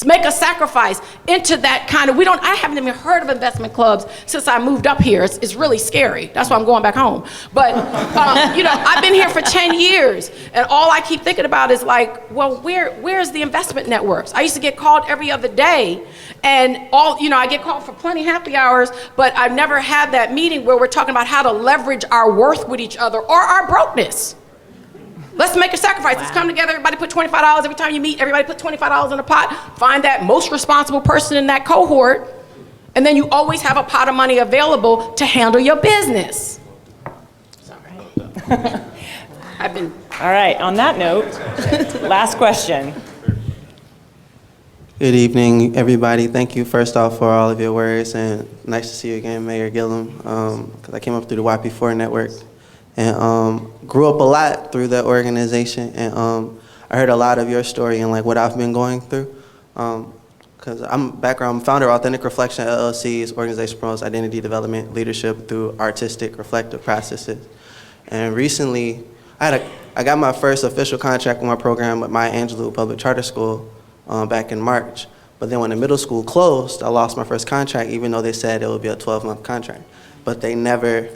Make a sacrifice into that kind of, I haven't even heard of investment clubs since I moved up here. It's really scary. That's why I'm going back home. But, I've been here for 10 years, and all I keep thinking about is like, well, where's the investment networks? I used to get called every other day, and I get called for plenty happy hours, but I've never had that meeting where we're talking about how to leverage our worth with each other or our brokenness. Let's make a sacrifice. Let's come together. Everybody put $25 every time you meet. Everybody put $25 in a pot. Find that most responsible person in that cohort. And then you always have a pot of money available to handle your business. Sorry. All right, on that note, last question. Good evening, everybody. Thank you, first off, for all of your words, and nice to see you again, Mayor Gillum, because I came up through the YP4 network and grew up a lot through that organization, and I heard a lot of your story and like what I've been going through. Because I'm founder of Authentic Reflection LLC's organization promotes identity development leadership through artistic reflective processes. And recently, I got my first official contract with my program with Maya Angelou Public Charter School back in March. But then when the middle school closed, I lost my first contract, even though they said it would be a 12-month contract. But they never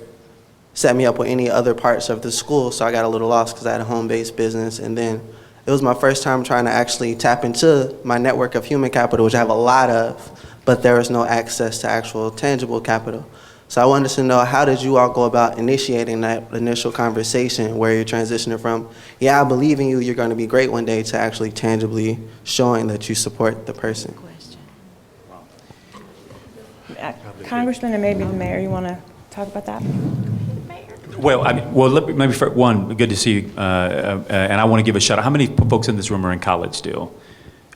set me up with any other parts of the school, so I got a little lost because I had a home-based business. And then it was my first time trying to actually tap into my network of human capital, which I have a lot of, but there was no access to actual tangible capital. So I wanted to know, how did you all go about initiating that initial conversation where you're transitioning from, yeah, I believe in you, you're going to be great one day, to actually tangibly showing that you support the person? Congressman and maybe the mayor, you want to talk about that? Well, let me first, one, good to see you, and I want to give a shout out. How many folks in this room are in college still?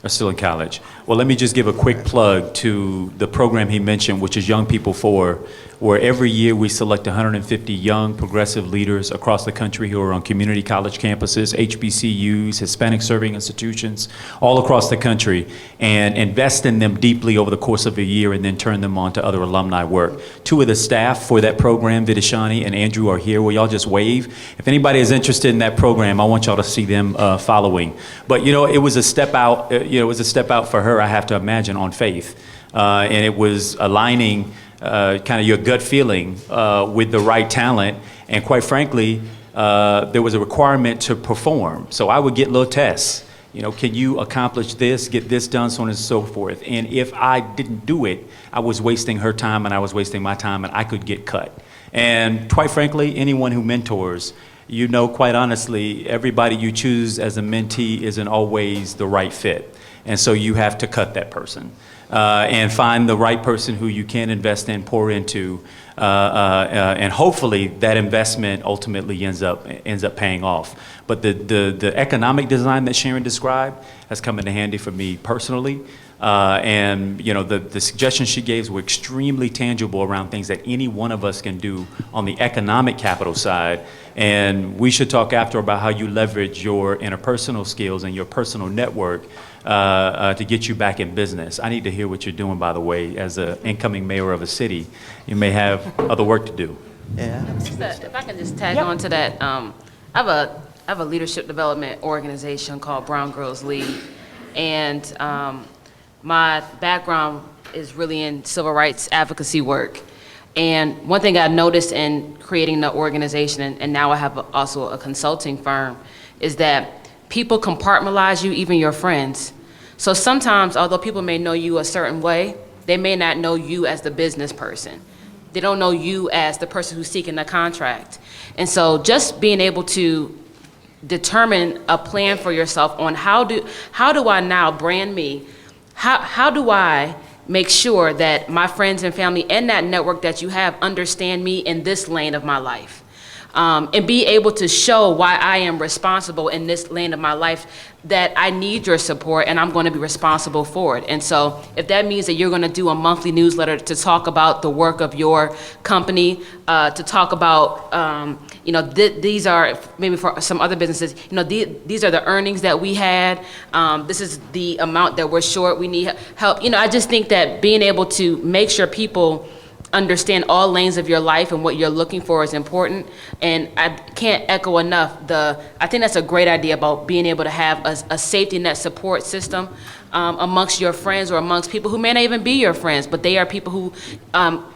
Are still in college? Well, let me just give a quick plug to the program he mentioned, which is Young People For, where every year we select 150 young progressive leaders across the country who are on community college campuses, HBCUs, Hispanic serving institutions, all across the country, and invest in them deeply over the course of a year and then turn them on to other alumni work. Two of the staff for that program, Vidishani and Andrew, are here. Will y'all just wave? If anybody is interested in that program, I want y'all to see them following. But you know, it was a step out, it was a step out for her, I have to imagine, on faith. And it was aligning kind of your gut feeling with the right talent. And quite frankly, there was a requirement to perform. So I would get little tests. You know, can you accomplish this, get this done, so on and so forth. And if I didn't do it, I was wasting her time and I was wasting my time and I could get cut. And quite frankly, anyone who mentors, you know, quite honestly, everybody you choose as a mentee isn't always the right fit. And so you have to cut that person and find the right person who you can invest in, pour into, and hopefully that investment ultimately ends up paying off. But the economic design that Sharon described has come in handy for me personally. And you know, the suggestions she gave were extremely tangible around things that any one of us can do on the economic capital side. And we should talk after about how you leverage your interpersonal skills and your personal network to get you back in business. I need to hear what you're doing, by the way, as an incoming mayor of a city. You may have other work to do. Yeah. If I can just tag on to that, I have a leadership development organization called Brown Girls Lead, and my background is really in civil rights advocacy work. And one thing I noticed in creating the organization, and now I have also a consulting firm, is that people compartmentalize you, even your friends. So sometimes, although people may know you a certain way, they may not know you as the business person. They don't know you as the person who's seeking the contract. And so just being able to determine a plan for yourself on how do I now brand me, how do I make sure that my friends and family and that network that you have understand me in this lane of my life. And be able to show why I am responsible in this lane of my life, that I need your support and I'm going to be responsible for it. And so if that means that you're going to do a monthly newsletter to talk about the work of your company, to talk about, you know, these are, maybe for some other businesses, you know, these are the earnings that we had. This is the amount that we're short. We need help. You know, I just think that being able to make sure people understand all lanes of your life and what you're looking for is important. And I can't echo enough I think that's a great idea about being able to have a safety net support system amongst your friends or amongst people who may not even be your friends, but they are people who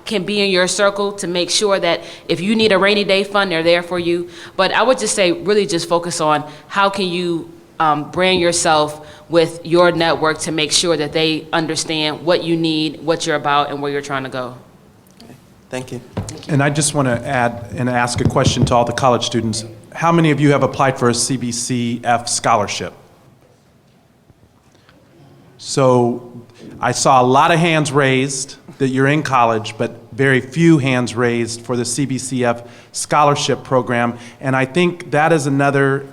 can be in your circle to make sure that if you need a rainy day fund, they're there for you. But I would just say really just focus on how can you brand yourself with your network to make sure that they understand what you need, what you're about, and where you're trying to go. Thank you. And I just want to add and ask a question to all the college students. How many of you have applied for a CBCF scholarship? So I saw a lot of hands raised that you're in college, but very few hands raised for the CBCF scholarship program. And I think that is another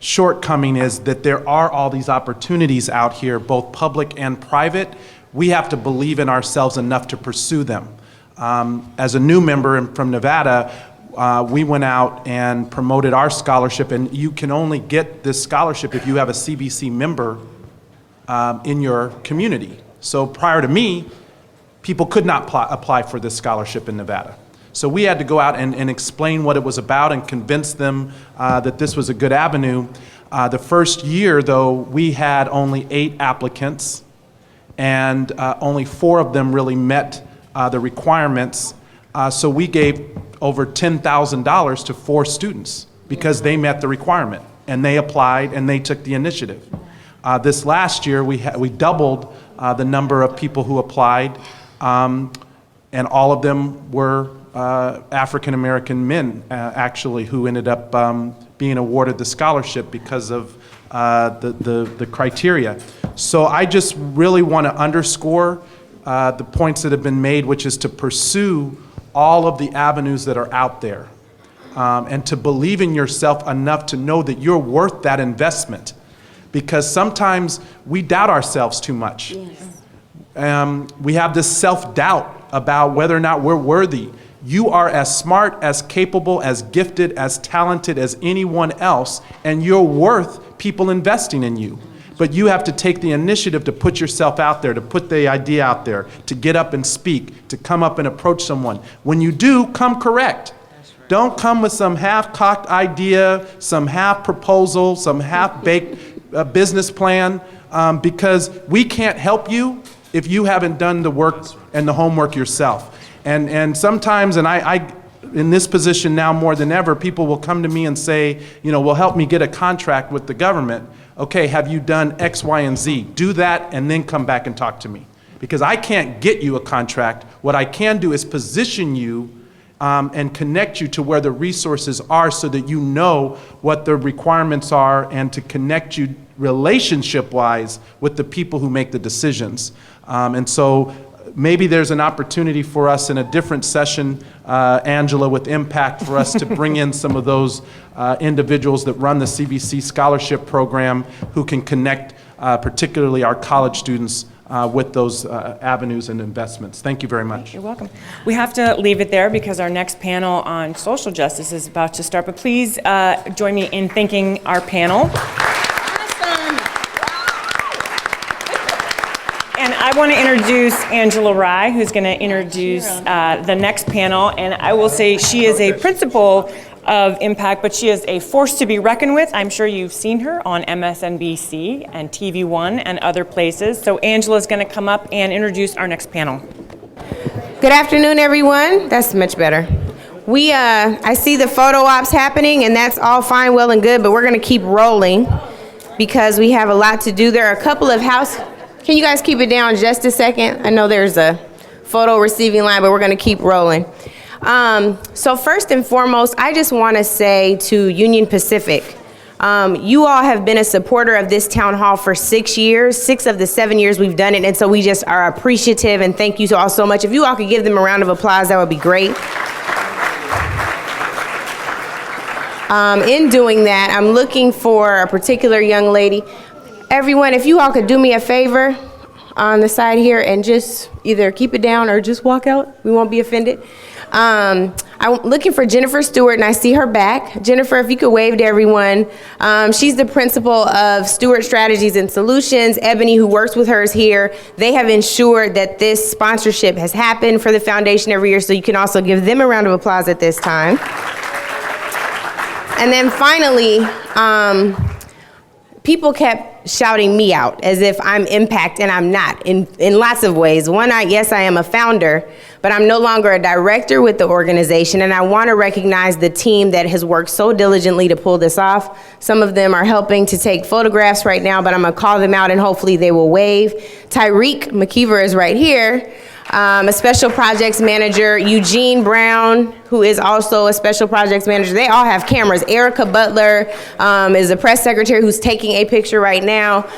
shortcoming is that there are all these opportunities out here, both public and private. We have to believe in ourselves enough to pursue them. As a new member from Nevada, we went out and promoted our scholarship, and you can only get this scholarship if you have a CBC member in your community. So prior to me, people could not apply for this scholarship in Nevada. So we had to go out and explain what it was about and convince them that this was a good avenue. The first year, though, we had only 8 applicants, and only 4 of them really met the requirements. So we gave over $10,000 to 4 students because they met the requirement, and they applied and they took the initiative. This last year, we doubled the number of people who applied, and all of them were African-American men, actually, who ended up being awarded the scholarship because of the criteria. So I just really want to underscore the points that have been made, which is to pursue all of the avenues that are out there, and to believe in yourself enough to know that you're worth that investment, because sometimes we doubt ourselves too much. Yes. We have this self-doubt about whether or not we're worthy. You are as smart, as capable, as gifted, as talented as anyone else, and you're worth people investing in you. But you have to take the initiative to put yourself out there, to put the idea out there, to get up and speak, to come up and approach someone. When you do, come correct. Don't come with some half-cocked idea, some half proposal, some half-baked business plan, because we can't help you if you haven't done the work and the homework yourself. And sometimes, and I in this position now more than ever, people will come to me and say, well, help me get a contract with the government. Okay, have you done X, Y, and Z? Do that and then come back and talk to me. Because I can't get you a contract. What I can do is position you and connect you to where the resources are so that you know what the requirements are, and to connect you relationship-wise with the people who make the decisions. And so maybe there's an opportunity for us in a different session, Angela, with Impact, for us to bring in some of those individuals that run the CBC Scholarship Program who can connect particularly our college students with those avenues and investments. Thank you very much. You're welcome. We have to leave it there because our next panel on social justice is about to start, but please join me in thanking our panel. And I want to introduce Angela Rye, who's going to introduce the next panel. And I will say she is a principal of Impact, but she is a force to be reckoned with. I'm sure you've seen her on MSNBC and TV One and other places. So Angela's going to come up and introduce our next panel. Good afternoon, everyone. That's much better. I see the photo ops happening, and that's all fine, well, and good, but we're going to keep rolling because we have a lot to do. There are a couple of Can you guys keep it down just a second? I know there's a photo receiving line, but we're going to keep rolling. So first and foremost, I just want to say to Union Pacific, you all have been a supporter of this town hall for 6 years, 6 of the 7 years we've done it, and so we just are appreciative, and thank you all so much. If you all could give them a round of applause, that would be great. In doing that, I'm looking for a particular young lady. Everyone, if you all could do me a favor on the side here and just either keep it down or just walk out, we won't be offended. I'm looking for Jennifer Stewart, and I see her back. Jennifer, if you could wave to everyone. She's the principal of Stewart Strategies and Solutions. Ebony, who works with her, is here. They have ensured that this sponsorship has happened for the foundation every year, so you can also give them a round of applause at this time. And then finally, people kept shouting me out as if I'm Impact, and I'm not in lots of ways. One, yes, I am a founder, but I'm no longer a director with the organization, and I want to recognize the team that has worked so diligently to pull this off. Some of them are helping to take photographs right now, but I'm going to call them out and hopefully they will wave. Tyreek McKeever is right here. A special projects manager, Eugene Brown, who is also a special projects manager. They all have cameras. Erica Butler is a press secretary who's taking a picture right now.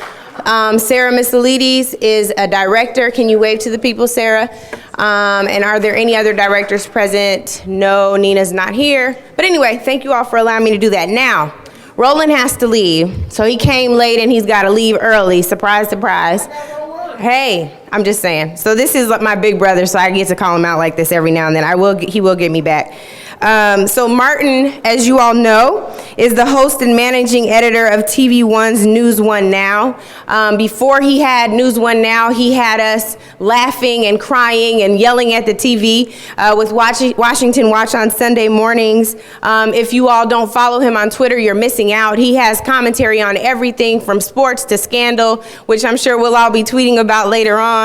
Sarah Miselides is a director. Can you wave to the people, Sarah? And are there any other directors present? No, Nina's not here. But anyway, thank you all for allowing me to do that. Now, Roland has to leave, so he came late and he's got to leave early. Surprise, surprise. Hey, I'm just saying. So this is my big brother, so I get to call him out like this every now and then. He will get me back. So Martin, as you all know, is the host and managing editor of TV One's News One Now. Before he had News One Now, he had us laughing and crying and yelling at the TV with Washington Watch on Sunday mornings. If you all don't follow him on Twitter, you're missing out. He has commentary on everything from sports to scandal, which I'm sure we'll all be tweeting about later on.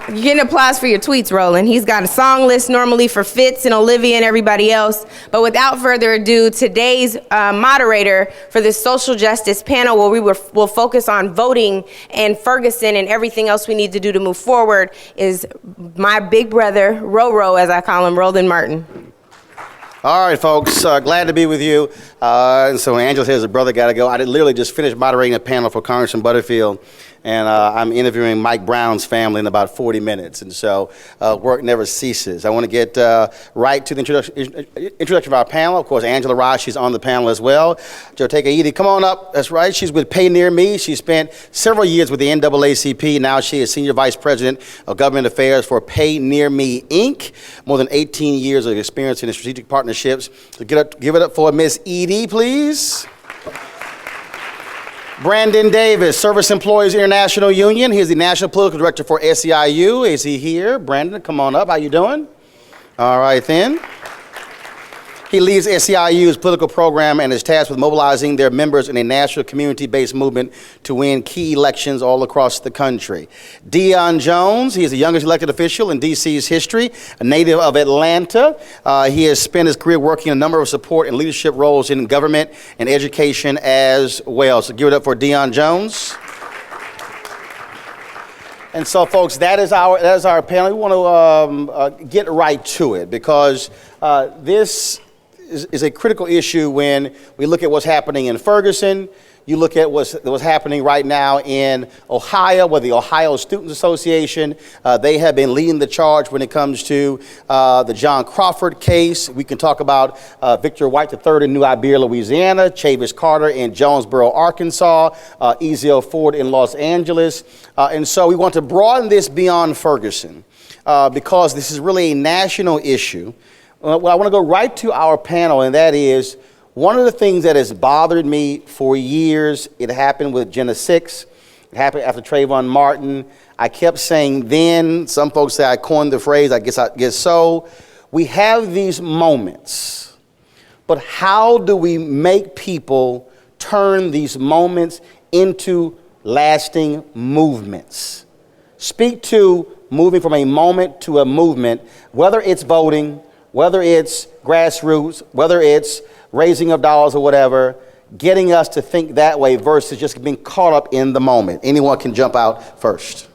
You're getting applause for your tweets, Roland. He's got a song list normally for Fitz and Olivia and everybody else. But without further ado, today's moderator for this social justice panel, where we'll focus on voting and Ferguson and everything else we need to do to move forward, is my big brother, Roro, as I call him, Roland Martin. All right, folks, glad to be with you. And so Angela says the brother got to go. I literally just finished moderating a panel for Congressman Butterfield, and I'm interviewing Mike Brown's family in about 40 minutes, and so work never ceases. I want to get right to the introduction of our panel. Of course, Angela Raj, she's on the panel as well. Joteka Edie, come on up. That's right. She's with Pay Near Me. She spent several years with the NAACP. Now she is Senior Vice President of Government Affairs for Pay Near Me, Inc. More than 18 years of experience in strategic partnerships. So give it up for Miss Edie, please. Brandon Davis, Service Employees International Union. He is the National Political Director for SEIU. Is he here? Brandon, come on up. How you doing? All right, then. He leads SEIU's political program and is tasked with mobilizing their members in a national community-based movement to win key elections all across the country. Dion Jones, he is the youngest elected official in D.C.'s history, a native of Atlanta. He has spent his career working in a number of support and leadership roles in government and education as well. So give it up for Dion Jones. And so, folks, that is our panel. We want to get right to it, because this is a critical issue when we look at what's happening in Ferguson. You look at what's happening right now in Ohio, with the Ohio Students Association. They have been leading the charge when it comes to the John Crawford case. We can talk about Victor White III in New Iberia, Louisiana, Chavis Carter in Jonesboro, Arkansas, Ezell Ford in Los Angeles. And so we want to broaden this beyond Ferguson, because this is really a national issue. Well, I want to go right to our panel, and that is one of the things that has bothered me for years. It happened with Jenna Six. It happened after Trayvon Martin. I kept saying then, some folks say I coined the phrase, I guess so. We have these moments, but how do we make people turn these moments into lasting movements? Speak to moving from a moment to a movement, whether it's voting, whether it's grassroots, whether it's raising of dollars or whatever, getting us to think that way versus just being caught up in the moment. Anyone can jump out first.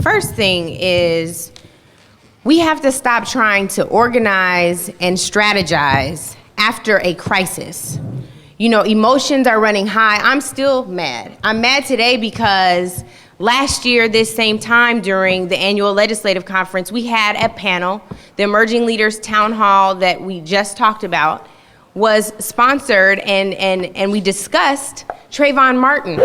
First thing is, we have to stop trying to organize and strategize after a crisis. You know, emotions are running high. I'm still mad. I'm mad today because last year, this same time during the annual legislative conference, we had a panel. The Emerging Leaders Town Hall that we just talked about was sponsored, and we discussed Trayvon Martin.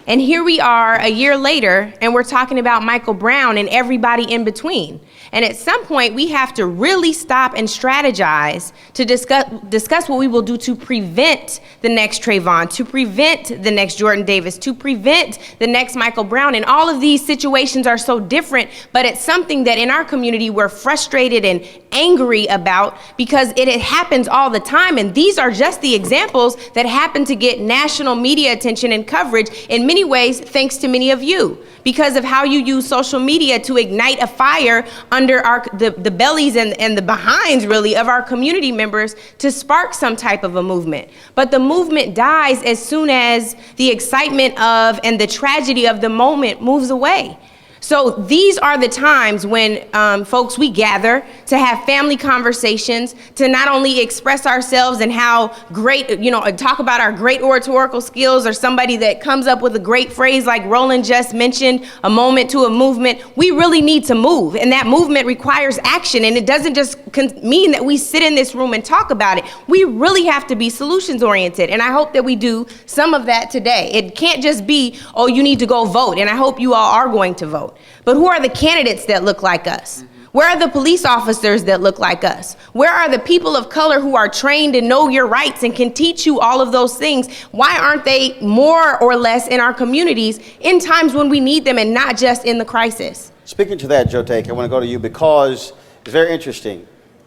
And here we are a year later, and we're talking about Michael Brown and everybody in between. And at some point, we have to really stop and strategize to discuss what we will do to prevent the next Trayvon, to prevent the next Jordan Davis, to prevent the next Michael Brown. And all of these situations are so different, but it's something that in our community we're frustrated and angry about, because it happens all the time. And these are just the examples that happen to get national media attention and coverage, in many ways thanks to many of you, because of how you use social media to ignite a fire under the bellies and the behinds, really, of our community members to spark some type of a movement. But the movement dies as soon as the excitement of and the tragedy of the moment moves away. So these are the times when, folks, we gather to have family conversations, to not only express ourselves and how great, talk about our great oratorical skills, or somebody that comes up with a great phrase like Roland just mentioned, a moment to a movement. We really need to move, and that movement requires action, and it doesn't just mean that we sit in this room and talk about it. We really have to be solutions oriented, and I hope that we do some of that today. It can't just be, oh, you need to go vote, and I hope you all are going to vote. But who are the candidates that look like us? Where are the police officers that look like us? Where are the people of color who are trained and know your rights and can teach you all of those things? Why aren't they more or less in our communities in times when we need them and not just in the crisis? Speaking to that, Joe Take, I want to go to you because it's very interesting.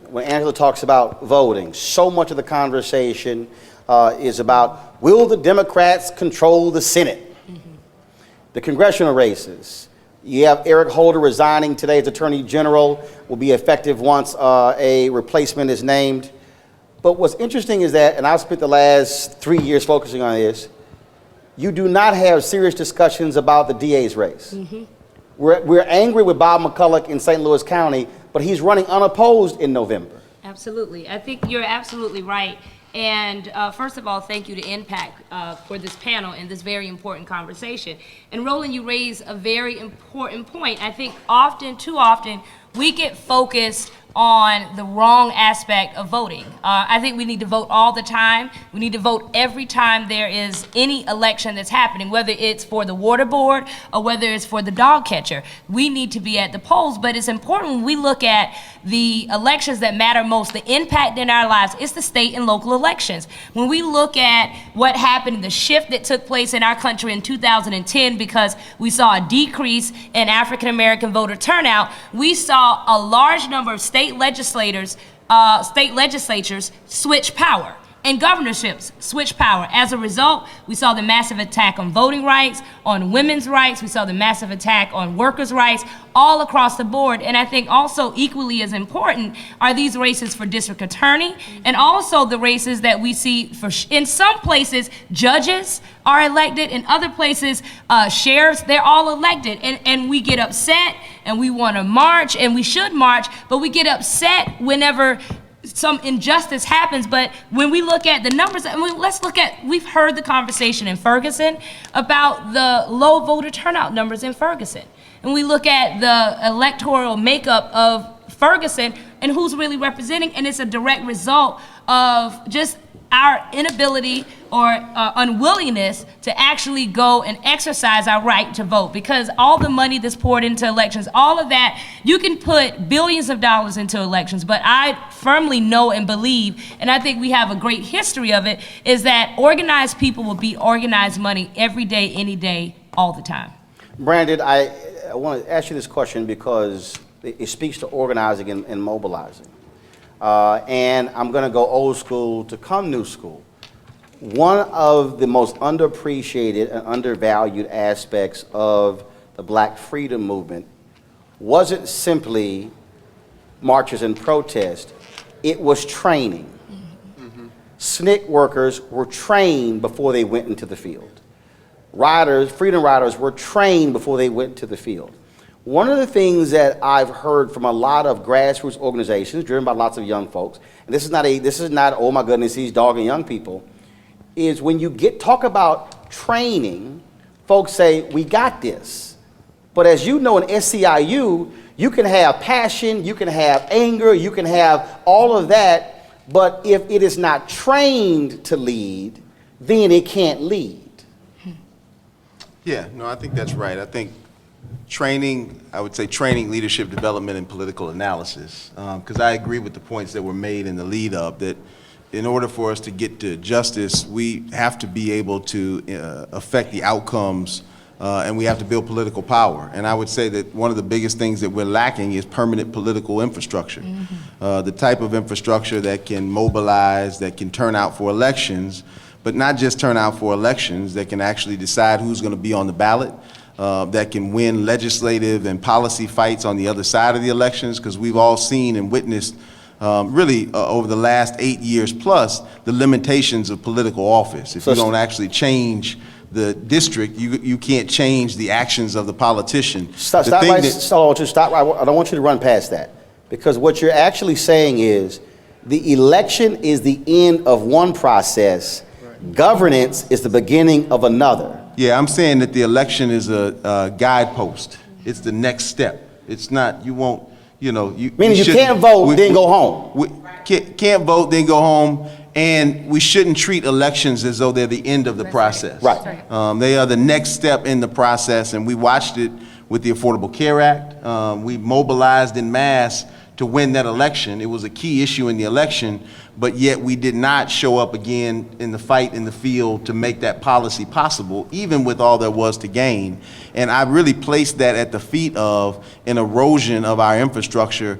When Angela talks about voting, so much of the conversation is about, will the Democrats control the Senate? The congressional races. You have Eric Holder resigning today as Attorney General, will be effective once a replacement is named. But what's interesting is that, and I've spent the last 3 years focusing on this, you do not have serious discussions about the DA's race. We're angry with Bob McCulloch in St. Louis County, but he's running unopposed in November. Absolutely. I think you're absolutely right. And first of all, thank you to Impact for this panel and this very important conversation. And Roland, you raise a very important point. I think too often, we get focused on the wrong aspect of voting. I think we need to vote all the time. We need to vote every time there is any election that's happening, whether it's for the water board or whether it's for the dog catcher. We need to be at the polls, but it's important when we look at the elections that matter most, the impact in our lives, it's the state and local elections. When we look at what happened, the shift that took place in our country in 2010 because we saw a decrease in African American voter turnout, we saw a large number of state legislatures switch power and governorships switch power. As a result, we saw the massive attack on voting rights, on women's rights, we saw the massive attack on workers' rights all across the board. And I think also equally as important are these races for district attorney and also the races that we see for, in some places, judges are elected, in other places, sheriffs, they're all elected. And we get upset and we want to march, and we should march, but we get upset whenever some injustice happens. But when we look at the numbers, we've heard the conversation in Ferguson about the low voter turnout numbers in Ferguson. And we look at the electoral makeup of Ferguson and who's really representing, and it's a direct result of just our inability or unwillingness to actually go and exercise our right to vote, because all the money that's poured into elections, all of that, you can put billions of dollars into elections, but I firmly know and believe, and I think we have a great history of it, is that organized people will beat organized money every day, any day, all the time. Brandon, I want to ask you this question because it speaks to organizing and mobilizing. And I'm going to go old school to come new school. One of the most underappreciated and undervalued aspects of the Black freedom movement wasn't simply marches and protests, it was training. SNCC workers were trained before they went into the field. Riders, freedom riders were trained before they went to the field. One of the things that I've heard from a lot of grassroots organizations driven by lots of young folks, and this is not oh my goodness, he's dogging young people, is when you talk about training, folks say, we got this. But as you know, in SCIU, you can have passion, you can have anger, you can have all of that, but if it is not trained to lead, then it can't lead. Yeah, no, I think that's right. I think training, I would say training, leadership development, and political analysis, because I agree with the points that were made in the lead up that in order for us to get to justice, we have to be able to affect the outcomes and we have to build political power. And I would say that one of the biggest things that we're lacking is permanent political infrastructure. The type of infrastructure that can mobilize, that can turn out for elections, but not just turn out for elections, that can actually decide who's going to be on the ballot, that can win legislative and policy fights on the other side of the elections, because we've all seen and witnessed really over the last 8 years plus the limitations of political office. If you don't actually change the district, you can't change the actions of the politician. Stop The right, thing that- stop right. I don't want you to run past that. Because what you're actually saying is the election is the end of one process. Governance is the beginning of another. Yeah, I'm saying that the election is a guidepost. It's the next step. It's not, you won't, you know, Meaning you shouldn't- can't vote, then go home. Can't vote, then go home, and we shouldn't treat elections as though they're the end of the process. Right. They are the next step in the process, and we watched it with the Affordable Care Act. We mobilized en masse to win that election. It was a key issue in the election, but yet we did not show up again in the fight in the field to make that policy possible, even with all there was to gain. And I really placed that at the feet of an erosion of our infrastructure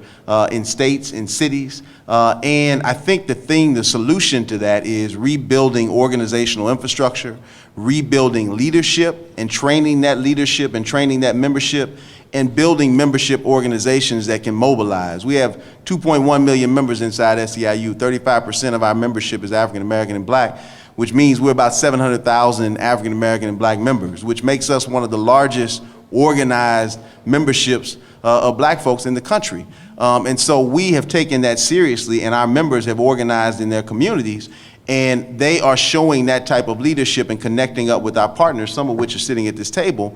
in states, in cities. And I think the solution to that is rebuilding organizational infrastructure, rebuilding leadership and training that leadership and training that membership, and building membership organizations that can mobilize. We have 2.1 million members inside SEIU. 35% of our membership is African American and Black, which means we're about 700,000 African American and Black members, which makes us one of the largest organized memberships of Black folks in the country. And so we have taken that seriously, and our members have organized in their communities, and they are showing that type of leadership and connecting up with our partners, some of which are sitting at this table,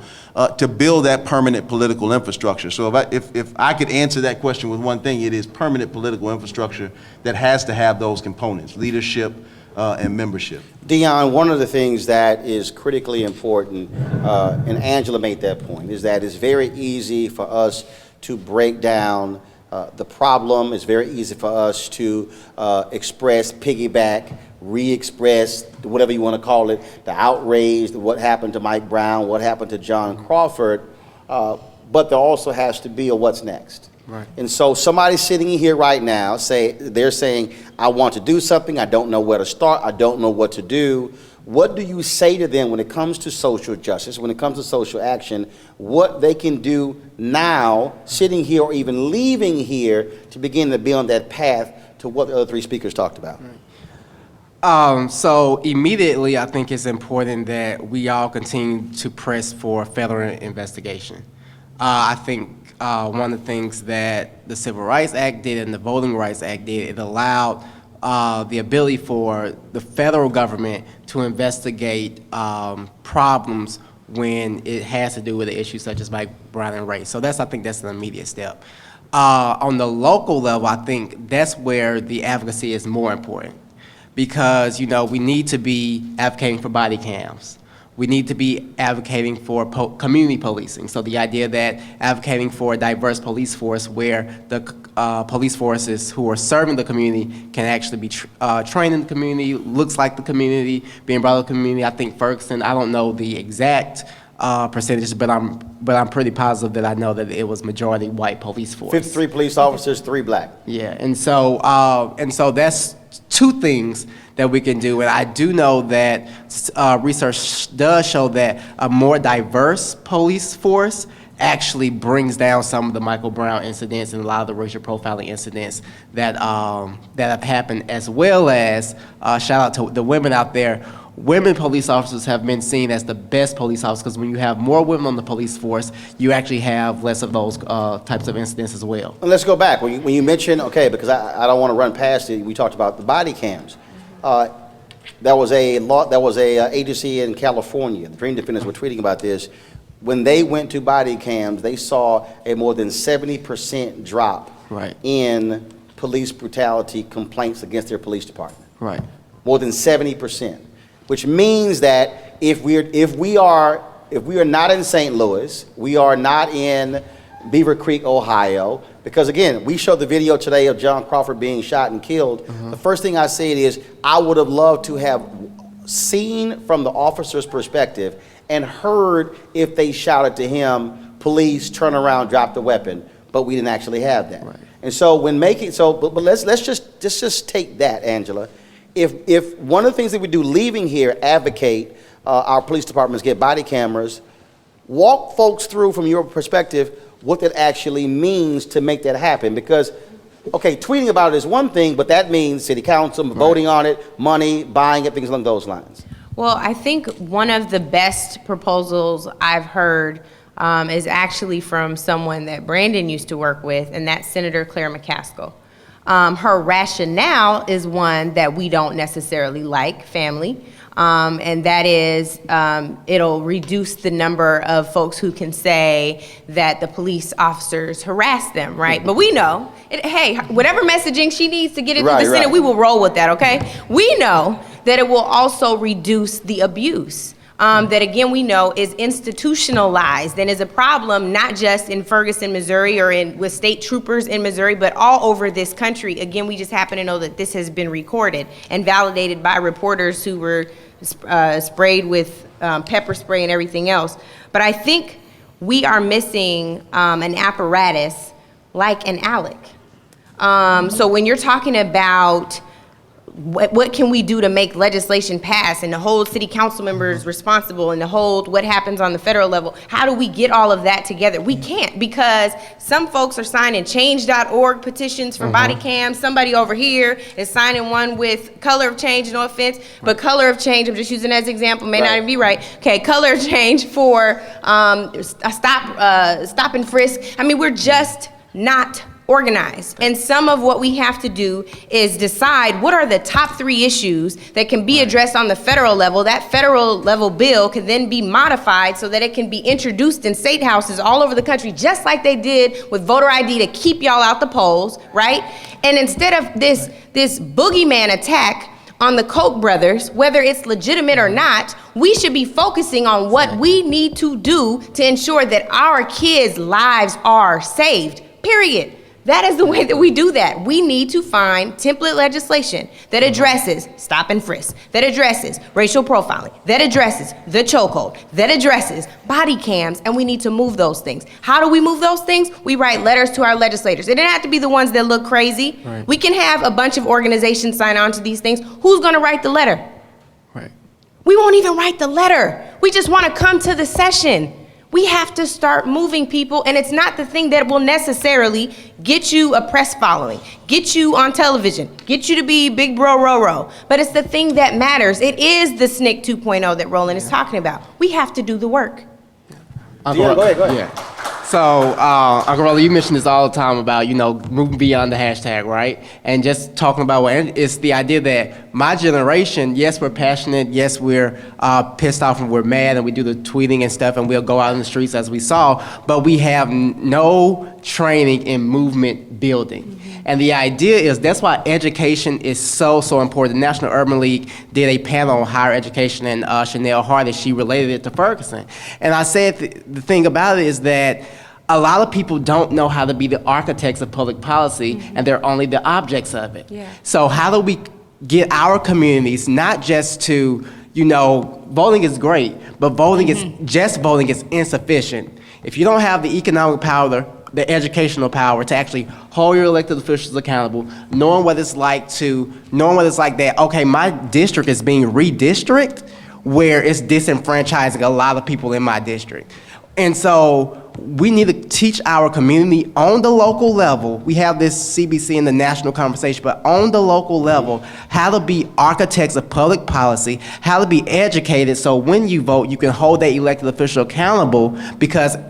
to build that permanent political infrastructure. So if I could answer that question with one thing, it is permanent political infrastructure that has to have those components, leadership and membership. Dion, one of the things that is critically important, and Angela made that point, is that it's very easy for us to break down the problem. It's very easy for us to express, piggyback, re-express, whatever you want to call it, the outrage, what happened to Mike Brown, what happened to John Crawford, but there also has to be a what's next. Right. And so somebody sitting here right now, they're saying, I want to do something, I don't know where to start, I don't know what to do. What do you say to them when it comes to social justice, when it comes to social action, what they can do now, sitting here or even leaving here, to begin to be on that path to what the other three speakers talked about? So immediately, I think it's important that we all continue to press for federal investigation. I think one of the things that the Civil Rights Act did and the Voting Rights Act did, it allowed the ability for the federal government to investigate problems when it has to do with issues such as Mike Brown and race. So I think that's an immediate step. On the local level, I think that's where the advocacy is more important, because we need to be advocating for body cams. We need to be advocating for community policing. So the idea that advocating for a diverse police force where the police forces who are serving the community can actually be trained in the community, looks like the community, being brought to the community. I think Ferguson, I don't know the exact percentages, but I'm pretty positive that I know that it was majority white police force. 53 police officers, 3 Black. Yeah, and so that's two things that we can do, and I do know that research does show that a more diverse police force actually brings down some of the Michael Brown incidents and a lot of the racial profiling incidents that have happened, as well as shout out to the women out there. Women police officers have been seen as the best police officers, because when you have more women on the police force, you actually have less of those types of incidents as well. And let's go back. When you mentioned, okay, because I don't want to run past it, we talked about the body cams. There was a agency in California, the Dream Defenders were tweeting about this. When they went to body cams, they saw a more than 70% drop in police brutality complaints against their police department. Right. More than 70%. Which means that if we are not in St. Louis, we are not in Beaver Creek, Ohio, because again, we showed the video today of John Crawford being shot and killed. The first thing I said is, I would have loved to have seen from the officer's perspective and heard if they shouted to him, police, turn around, drop the weapon, but we didn't actually have that. Right. And so but let's just take that, Angela. If one of the things that we do leaving here, advocate our police departments get body cameras, walk folks through from your perspective what that actually means to make that happen. Because, okay, tweeting about it is one thing, but that means city council, voting on it, money, buying it, things along those lines. Well, I think one of the best proposals I've heard is actually from someone that Brandon used to work with, and that's Senator Claire McCaskill. Her rationale is one that we don't necessarily like, family, and that is it'll reduce the number of folks who can say that the police officers harass them, right? But we know, hey, whatever messaging she needs to get into the Senate, we will roll with that, okay? We know that it will also reduce the abuse. That again we know is institutionalized and is a problem not just in Ferguson, Missouri, or with state troopers in Missouri, but all over this country. Again, we just happen to know that this has been recorded and validated by reporters who were sprayed with pepper spray and everything else. But I think we are missing an apparatus like an ALEC. So when you're talking about what can we do to make legislation pass and to hold city council members responsible and to hold what happens on the federal level, how do we get all of that together? We can't, because some folks are signing change.org petitions for body cams. Somebody over here is signing one with color of change, no offense, but color of change, I'm just using as an example, may not even be right. Okay, color of change for a stop and frisk. I mean, we're just not organized. And some of what we have to do is decide what are the top 3 issues that can be addressed on the federal level. That federal level bill can then be modified so that it can be introduced in state houses all over the country, just like they did with voter ID to keep y'all out the polls, right? And instead of this boogeyman attack on the Koch brothers, whether it's legitimate or not, we should be focusing on what we need to do to ensure that our kids' lives are saved, period. That is the way that we do that. We need to find template legislation that addresses stop and frisk, that addresses racial profiling, that addresses the chokehold, that addresses body cams, and we need to move those things. How do we move those things? We write letters to our legislators. It didn't have to be the ones that look crazy. Right. We can have a bunch of organizations sign on to these things. Who's gonna write the letter? Right. We won't even write the letter. We just wanna come to the session. We have to start moving people, and it's not the thing that will necessarily get you a press following, get you on television, get you to be big bro Roro, but it's the thing that matters. It is the SNCC 2.0 that Roland is talking about. We have to do the work. Go ahead. Yeah. So, Uncle Rolly, you mentioned this all the time about, moving beyond the hashtag, right? And just talking about it's the idea that my generation, yes, we're passionate, yes, we're pissed off and we're mad and we do the tweeting and stuff and we'll go out in the streets as we saw, but we have no training in movement building. Mm-hmm. And the idea is that's why education is so important. The National Urban League did a panel on higher education, and Chanel Hardy, she related it to Ferguson. And I said the thing about it is that a lot of people don't know how to be the architects of public policy, and they're only the objects of it. Yeah. So how do we get our communities not just to, voting is great, but voting is insufficient. If you don't have the economic power, the educational power to actually hold your elected officials accountable, knowing what it's like that, okay, my district is being redistricted where it's disenfranchising a lot of people in my district. And so we need to teach our community on the local level. We have this CBC in the national conversation, but on the local level, how to be architects of public policy, how to be educated so when you vote, you can hold that elected official accountable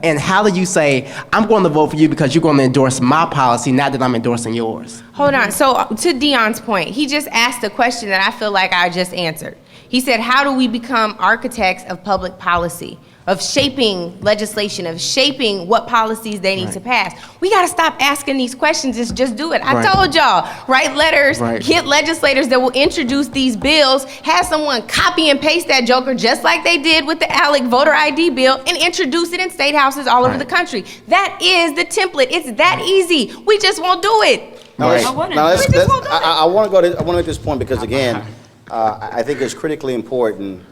and how do you say, I'm going to vote for you because you're going to endorse my policy, not that I'm endorsing yours. Hold on, so to Dion's point, he just asked a question that I feel like I just answered. He said, how do we become architects of public policy? Of shaping legislation, of shaping what policies they need to pass. We gotta stop asking these questions, just do it. I told y'all, write letters, get legislators that will introduce these bills, have someone copy and paste that joker just like they did with the ALEC voter ID bill and introduce it in state houses all over the country. That is the template, it's that easy. We just won't do it. I want to make this point because again, I think it's critically important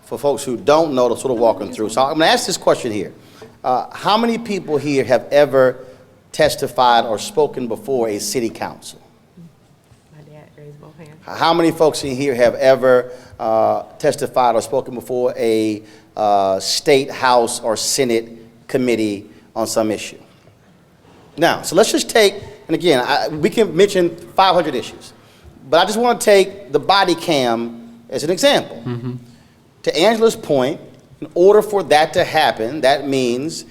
for folks who don't know to sort of walk them through. So I'm going to ask this question here. How many people here have ever testified or spoken before a city council? My dad raised both hands. How many folks in here have ever testified or spoken before a state house or senate committee on some issue? Now, so let's just take, and again, we can mention 500 issues, but I just want to take the body cam as an example. To Angela's point, in order for that to happen, that means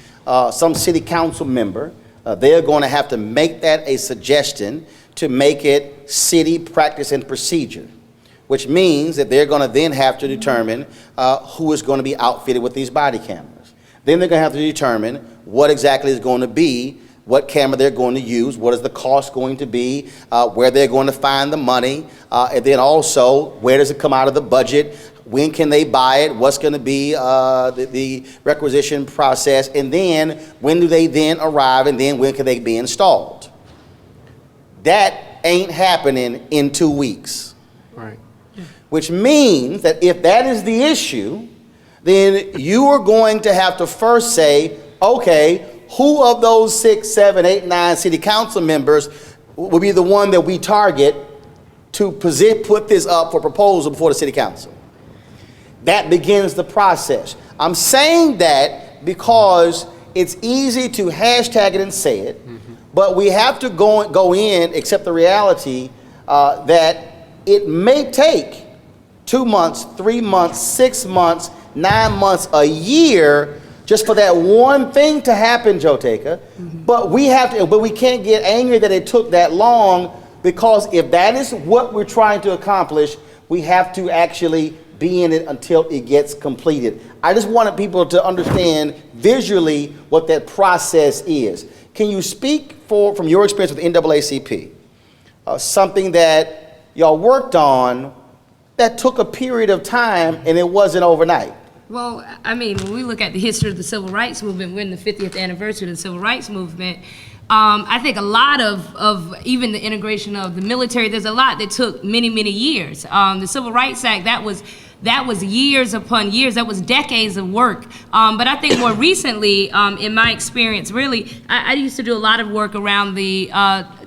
some city council member, they're going to have to make that a suggestion to make it city practice and procedure, which means that they're going to then have to determine who is going to be outfitted with these body cameras. Then they're going to have to determine what exactly is going to be, what camera they're going to use, what is the cost going to be, where they're going to find the money, and then also where does it come out of the budget, when can they buy it, what's going to be the requisition process, and then when do they then arrive, and then when can they be installed. That ain't happening in 2 weeks. Right. Which means that if that is the issue, then you are going to have to first say, okay, who of those 6, 7, 8, 9 city council members will be the one that we target to put this up for proposal before the city council? That begins the process. I'm saying that because it's easy to hashtag it and say it, but we have to go in, accept the reality that it may take 2 months, 3 months, 6 months, 9 months, a year, just for that one thing to happen, Joteka. But we can't get angry that it took that long, because if that is what we're trying to accomplish, we have to actually be in it until it gets completed. I just wanted people to understand visually what that process is. Can you speak from your experience with NAACP, something that y'all worked on that took a period of time and it wasn't overnight? Well, I mean, when we look at the history of the civil rights movement, we're in the 50th anniversary of the civil rights movement. I think a lot of even the integration of the military, there's a lot that took many, many years. The Civil Rights Act, that was years upon years, that was decades of work. But I think more recently, in my experience, really, I used to do a lot of work around the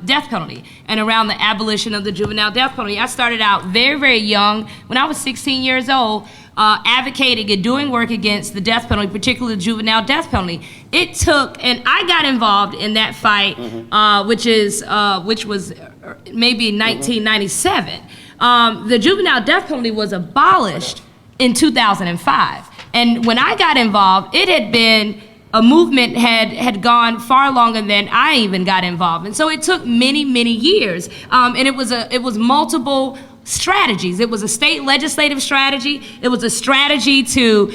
death penalty and around the abolition of the juvenile death penalty. I started out very, very young. When I was 16 years old, advocating and doing work against the death penalty, particularly the juvenile death penalty. It took, and I got involved in that fight, which was maybe in 1997. The juvenile death penalty was abolished in 2005. And when I got involved, it had been, a movement had gone far longer than I even got involved. And so it took many, many years. And it was multiple strategies. It was a state legislative strategy. It was a strategy to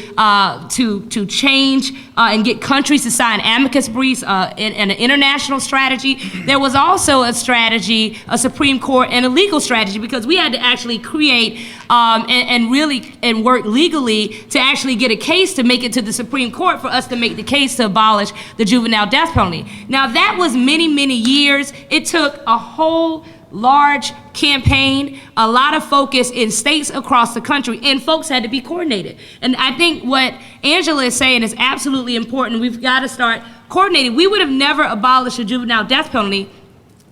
change and get countries to sign amicus briefs, and an international strategy. There was also a strategy, a Supreme Court, and a legal strategy, because we had to actually create and work legally to actually get a case to make it to the Supreme Court for us to make the case to abolish the juvenile death penalty. Now that was many, many years. It took a whole large campaign, a lot of focus in states across the country, and folks had to be coordinated. And I think what Angela is saying is absolutely important. We've got to start coordinating. We would have never abolished the juvenile death penalty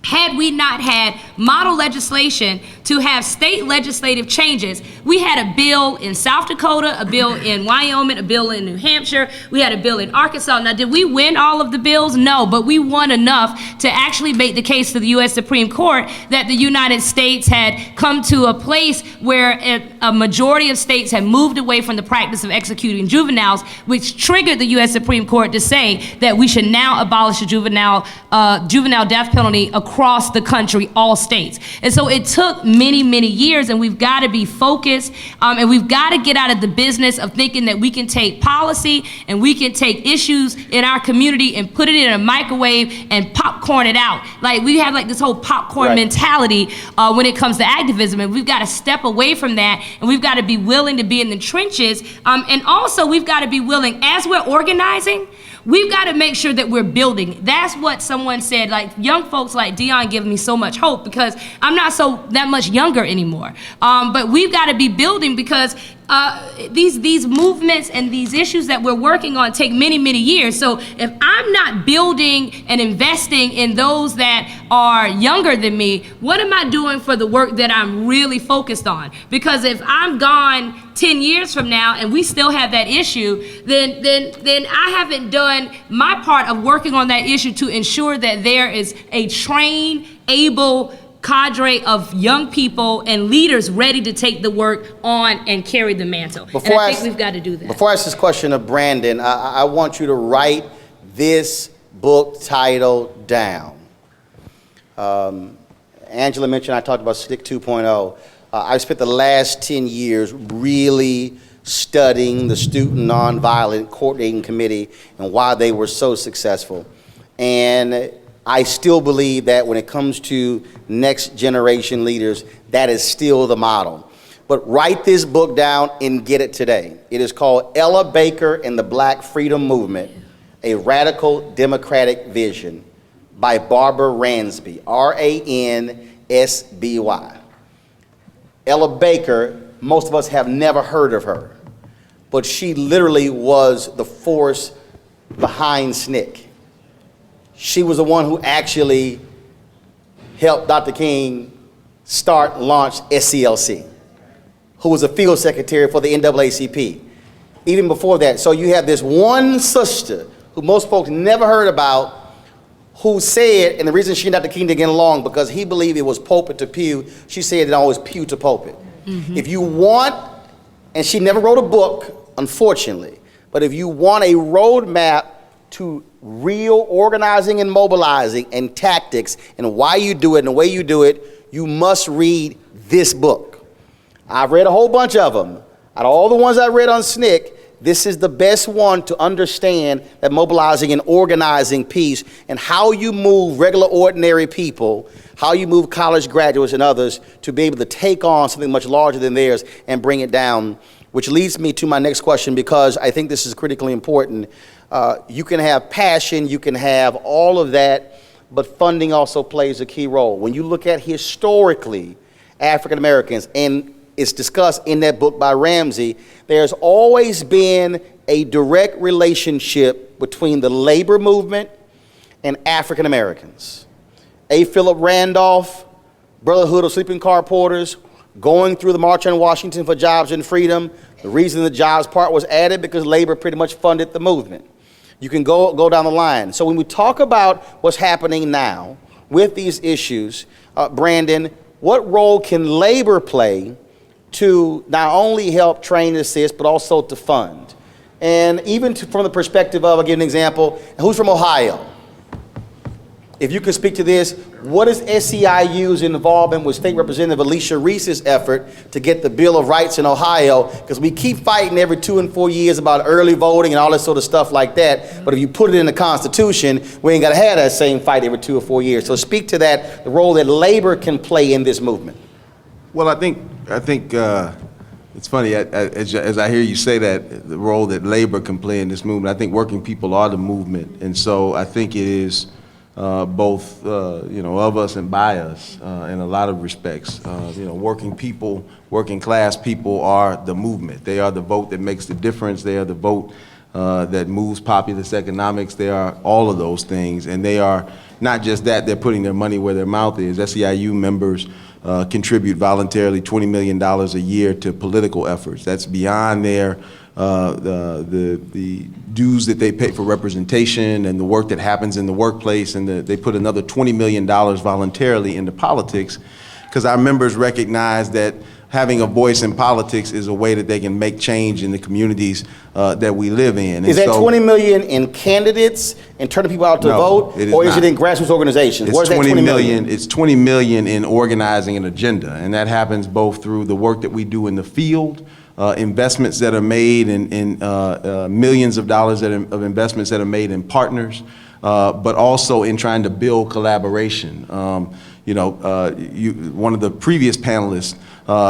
had we not had model legislation to have state legislative changes. We had a bill in South Dakota, a bill in Wyoming, a bill in New Hampshire, we had a bill in Arkansas. Now, did we win all of the bills? No, but we won enough to actually make the case to the U.S. Supreme Court that the United States had come to a place where a majority of states had moved away from the practice of executing juveniles, which triggered the U.S. Supreme Court to say that we should now abolish the juvenile death penalty across the country, all states. And so it took many, many years, and we've got to be focused, and we've got to get out of the business of thinking that we can take policy and we can take issues in our community and put it in a microwave and popcorn it out. Like, we have like this whole popcorn mentality when it comes to activism, and we've got to step away from that, and we've got to be willing to be in the trenches, and also we've got to be willing, as we're organizing, we've got to make sure that we're building. That's what someone said, like, young folks like Dion give me so much hope, because I'm not that much younger anymore. But we've got to be building, because these movements and these issues that we're working on take many, many years. So if I'm not building and investing in those that are younger than me, what am I doing for the work that I'm really focused on? Because if I'm gone 10 years from now and we still have that issue, then I haven't done my part of working on that issue to ensure that there is a trained, able cadre of young people and leaders ready to take the work on and carry the mantle. And I think we've got to do that. Before I ask this question of Brandon, I want you to write this book title down. Angela mentioned I talked about SNCC 2.0. I spent the last 10 years really studying the Student Nonviolent Coordinating Committee and why they were so successful. And I still believe that when it comes to next generation leaders, that is still the model. But write this book down and get it today. It is called Ella Baker and the Black Freedom Movement, A Radical Democratic Vision by Barbara Ransby, R-A-N-S-B-Y. Ella Baker, most of us have never heard of her, but she literally was the force behind SNCC. She was the one who actually helped Dr. King start and launch SCLC, who was a field secretary for the NAACP. Even before that, so you have this one sister who most folks never heard about, who said, and the reason she and Dr. King didn't get along, because he believed it was pulpit to pew, she said it always pew to pulpit. If you want, and she never wrote a book, unfortunately, but if you want a roadmap to real organizing and mobilizing and tactics and why you do it and the way you do it, you must read this book. I've read a whole bunch of them. Out of all the ones I read on SNCC, this is the best one to understand that mobilizing and organizing piece and how you move regular, ordinary people, how you move college graduates and others to be able to take on something much larger than theirs and bring it down, which leads me to my next question, because I think this is critically important. You can have passion, you can have all of that, but funding also plays a key role. When you look at historically African Americans, and it's discussed in that book by Ramsey, there's always been a direct relationship between the labor movement and African Americans. A. Philip Randolph, Brotherhood of Sleeping Car Porters, going through the March on Washington for Jobs and Freedom. The reason the jobs part was added because labor pretty much funded the movement. You can go down the line. So when we talk about what's happening now with these issues, Brandon, what role can labor play to not only help train and assist, but also to fund? And even from the perspective of, I'll give an example, who's from Ohio? If you could speak to this, what is SEIU's involvement with State Representative Alicia Reese's effort to get the Bill of Rights in Ohio? Because we keep fighting every 2 and 4 years about early voting and all that sort of stuff like that. But if you put it in the Constitution, we ain't got to have that same fight every 2 or 4 years. So speak to that, the role that labor can play in this movement. Well, I think it's funny, as I hear you say that, the role that labor can play in this movement, I think working people are the movement. And so I think it is both, of us and by us in a lot of respects. Working people, working class people are the movement. They are the vote that makes the difference. They are the vote that moves populist economics. They are all of those things. And they are not just that, they're putting their money where their mouth is. SEIU members contribute voluntarily $20 million a year to political efforts. That's beyond their the dues that they pay for representation and the work that happens in the workplace, and they put another $20 million voluntarily into politics, because our members recognize that having a voice in politics is a way that they can make change in the communities that we live in. Is that 20 million in candidates and turning people out to vote, or is it in grassroots organizations? It's 20 million. It's 20 million in organizing an agenda, and that happens both through the work that we do in the field, investments that are made in millions of dollars of investments that are made in partners, but also in trying to build collaboration. One of the previous panelists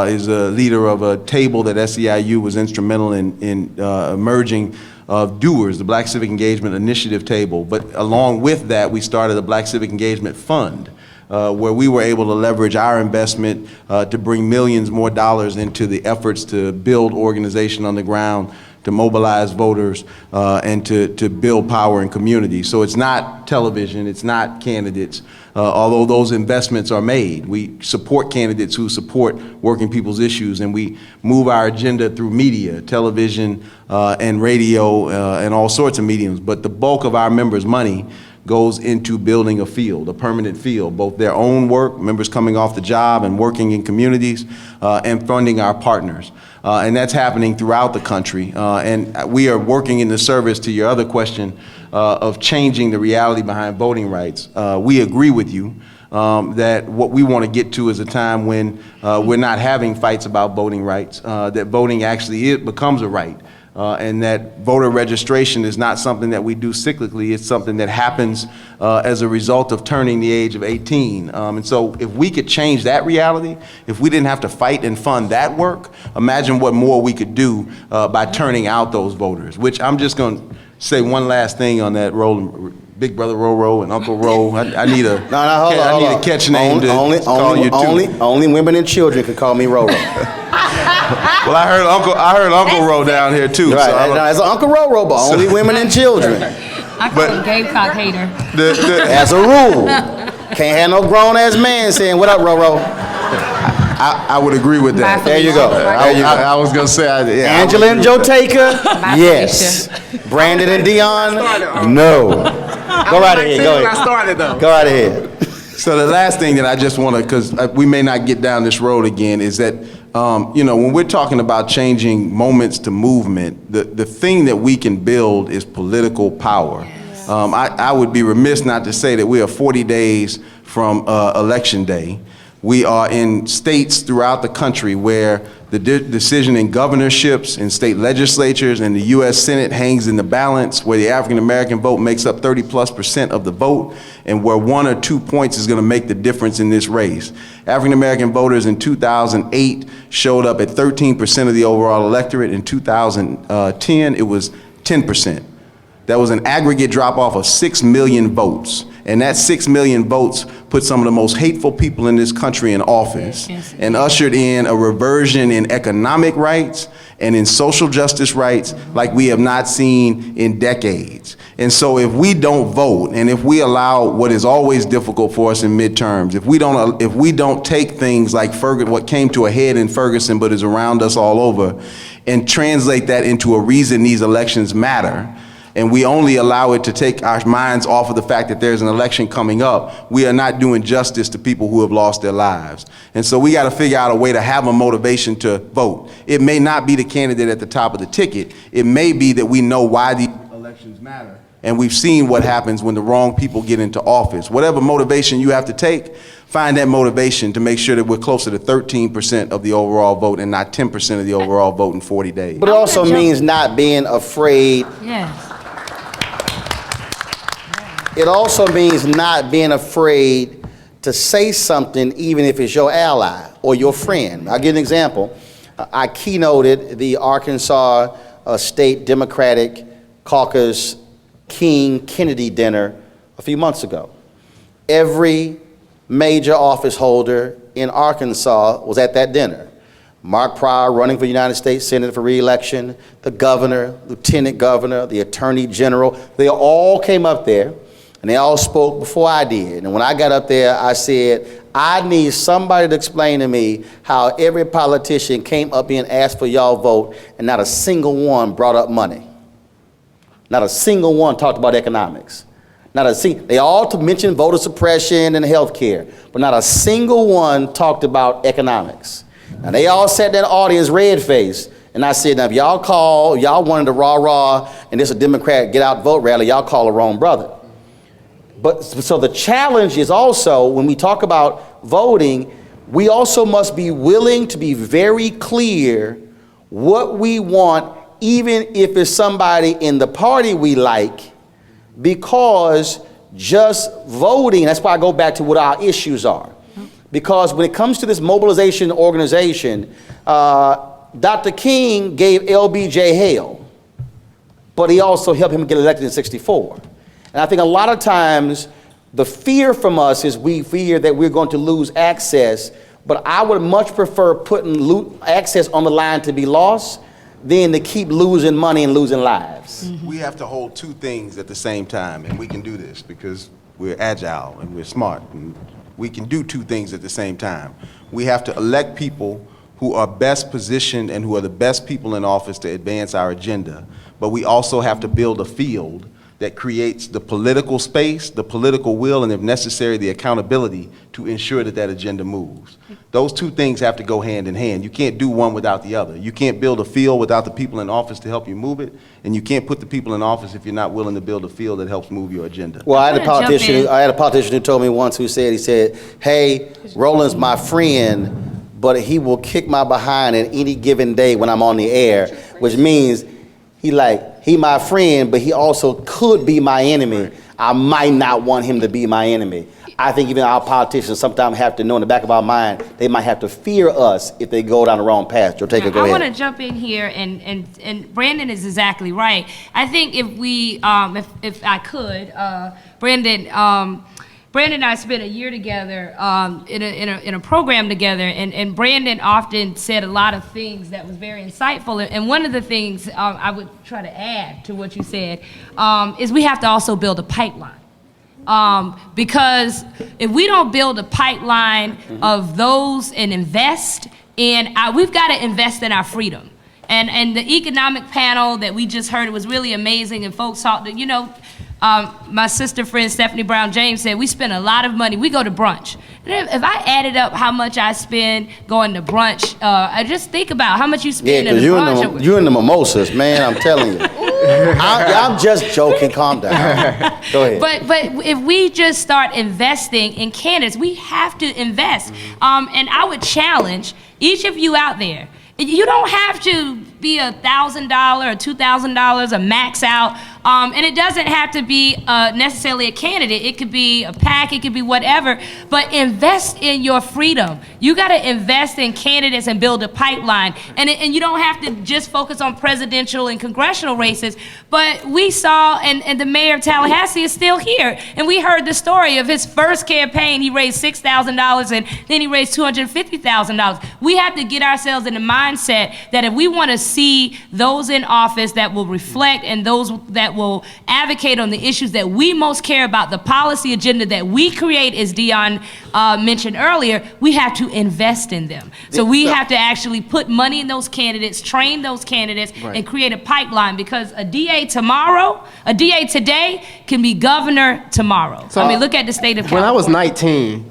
is a leader of a table that SEIU was instrumental in emerging of doers, the Black Civic Engagement Initiative table. But along with that, we started a Black Civic Engagement Fund, where we were able to leverage our investment to bring millions more dollars into the efforts to build organization on the ground, to mobilize voters, and to build power in communities. So it's not television, it's not candidates, although those investments are made. We support candidates who support working people's issues, and we move our agenda through media, television, and radio, and all sorts of mediums. But the bulk of our members' money goes into building a field, a permanent field, both their own work, members coming off the job and working in communities, and funding our partners. And that's happening throughout the country. And we are working in the service to your other question of changing the reality behind voting rights. We agree with you that what we want to get to is a time when we're not having fights about voting rights, that voting actually becomes a right. And that voter registration is not something that we do cyclically, it's something that happens as a result of turning the age of 18. And so if we could change that reality, if we didn't have to fight and fund that work, imagine what more we could do by turning out those voters, which I'm just going to say one last thing on that Big Brother Roro and Uncle Ro. I need a a catch name to call you too. Only women and children can call me Roro. Well, I heard Uncle Ro down here too. Right, So it's Uncle Roro, but only women and children. I call him Gamecock hater. As a rule, can't have no grown ass man saying, "What up, Roro?" I would agree with that. There you go. I was gonna say, Angela and Joe Taker, yes. Brandon and Dion, no. Go right ahead. Go ahead. Go right ahead. So the last thing that I just want to, because we may not get down this road again, is that when we're talking about changing moments to movement, the thing that we can build is political power. I would be remiss not to say that we are 40 days from Election Day. We are in states throughout the country where the decision in governorships and state legislatures and the U.S. Senate hangs in the balance, where the African American vote makes up 30+% of the vote, and where 1 or 2 points is going to make the difference in this race. African American voters in 2008 showed up at 13% of the overall electorate. In 2010, it was 10%. That was an aggregate drop off of 6 million votes. And that 6 million votes put some of the most hateful people in this country in office and ushered in a reversion in economic rights and in social justice rights like we have not seen in decades. And so if we don't vote, and if we allow what is always difficult for us in midterms, if we don't take things like what came to a head in Ferguson but is around us all over, and translate that into a reason these elections matter, and we only allow it to take our minds off of the fact that there's an election coming up, we are not doing justice to people who have lost their lives. And so we got to figure out a way to have a motivation to vote. It may not be the candidate at the top of the ticket. It may be that we know why these elections matter. And we've seen what happens when the wrong people get into office. Whatever motivation you have to take, find that motivation to make sure that we're closer to 13% of the overall vote and not 10% of the overall vote in 40 days. But it also means not being afraid. Yes. It also means not being afraid to say something even if it's your ally or your friend. I'll give an example. I keynoted the Arkansas State Democratic Caucus King Kennedy dinner a few months ago. Every major office holder in Arkansas was at that dinner. Mark Pryor running for United States Senate for re-election, the governor, lieutenant governor, the attorney general, they all came up there. And they all spoke before I did. And when I got up there, I said, I need somebody to explain to me how every politician came up here and asked for y'all vote, and not a single one brought up money. Not a single one talked about economics. They all mentioned voter suppression and health care, but not a single one talked about economics. Now they all sat in the audience red-faced. And I said, now if y'all wanted to rah-rah and this a Democrat get out vote rally, y'all call the wrong brother. But so the challenge is also, when we talk about voting, we also must be willing to be very clear what we want, even if it's somebody in the party we like, because just voting, that's why I go back to what our issues are. Because when it comes to this mobilization organization, Dr. King gave LBJ hell, but he also helped him get elected in '64. And I think a lot of times the fear from us is we fear that we're going to lose access, but I would much prefer putting access on the line to be lost than to keep losing money and losing lives. Mm-hmm. We have to hold two things at the same time, and we can do this because we're agile and we're smart, and we can do two things at the same time. We have to elect people who are best positioned and who are the best people in office to advance our agenda, but we also have to build a field that creates the political space, the political will, and if necessary, the accountability to ensure that that agenda moves. Those two things have to go hand in hand. You can't do one without the other. You can't build a field without the people in office to help you move it, and you can't put the people in office if you're not willing to build a field that helps move your agenda. Well, I had a politician who told me once, he said, hey, Roland's my friend, but he will kick my behind at any given day when I'm on the air, which means he my friend, but he also could be my enemy. I might not want him to be my enemy. I think even our politicians sometimes have to know in the back of our mind, they might have to fear us if they go down the wrong path. Joe, take it, go ahead. I want to jump in here, and Brandon is exactly right. I think if we, if I could, Brandon and I spent a year together in a program together, and Brandon often said a lot of things that was very insightful. And one of the things I would try to add to what you said is we have to also build a pipeline. Because if we don't build a pipeline of those and invest in, we've got to invest in our freedom. And the economic panel that we just heard, it was really amazing, and folks talked to, my sister friend Stephanie Brown James said we spend a lot of money. We go to brunch. And if I added up how much I spend going to brunch, I just think about how much you spend in a brunch. You in the mimosas, man, I'm telling you. I'm just joking, calm down. Go ahead. But if we just start investing in candidates, we have to invest. And I would challenge each of you out there, you don't have to be $1,000 or $2,000 a max out. And it doesn't have to be necessarily a candidate. It could be a PAC, it could be whatever. But invest in your freedom. You got to invest in candidates and build a pipeline. And you don't have to just focus on presidential and congressional races. But we saw, and the mayor of Tallahassee is still here. And we heard the story of his first campaign. He raised $6,000 and then he raised $250,000. We have to get ourselves in the mindset that if we want to see those in office that will reflect and those that will advocate on the issues that we most care about, the policy agenda that we create, as Dion mentioned earlier, we have to invest in them. So we have to actually put money in those candidates, train those candidates, and create a pipeline, because a DA tomorrow, a DA today can be governor tomorrow. So, I mean, look at the state of California. When I was 19,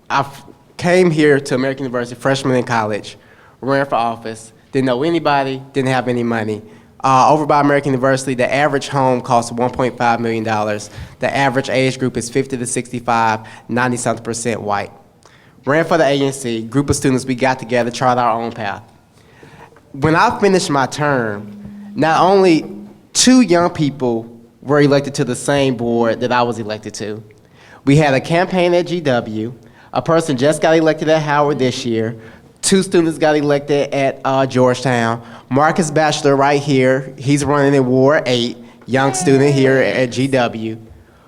I came here to American University, freshman in college, ran for office, didn't know anybody, didn't have any money. Over by American University, the average home costs $1.5 million. The average age group is 50 to 65, 90-something% white. Ran for the ANC, group of students, we got together, charted our own path. When I finished my term, not only 2 young people were elected to the same board that I was elected to. We had a campaign at GW, a person just got elected at Howard this year, 2 students got elected at Georgetown. Marcus Batchelor right here, he's running in Ward 8, young student here at GW,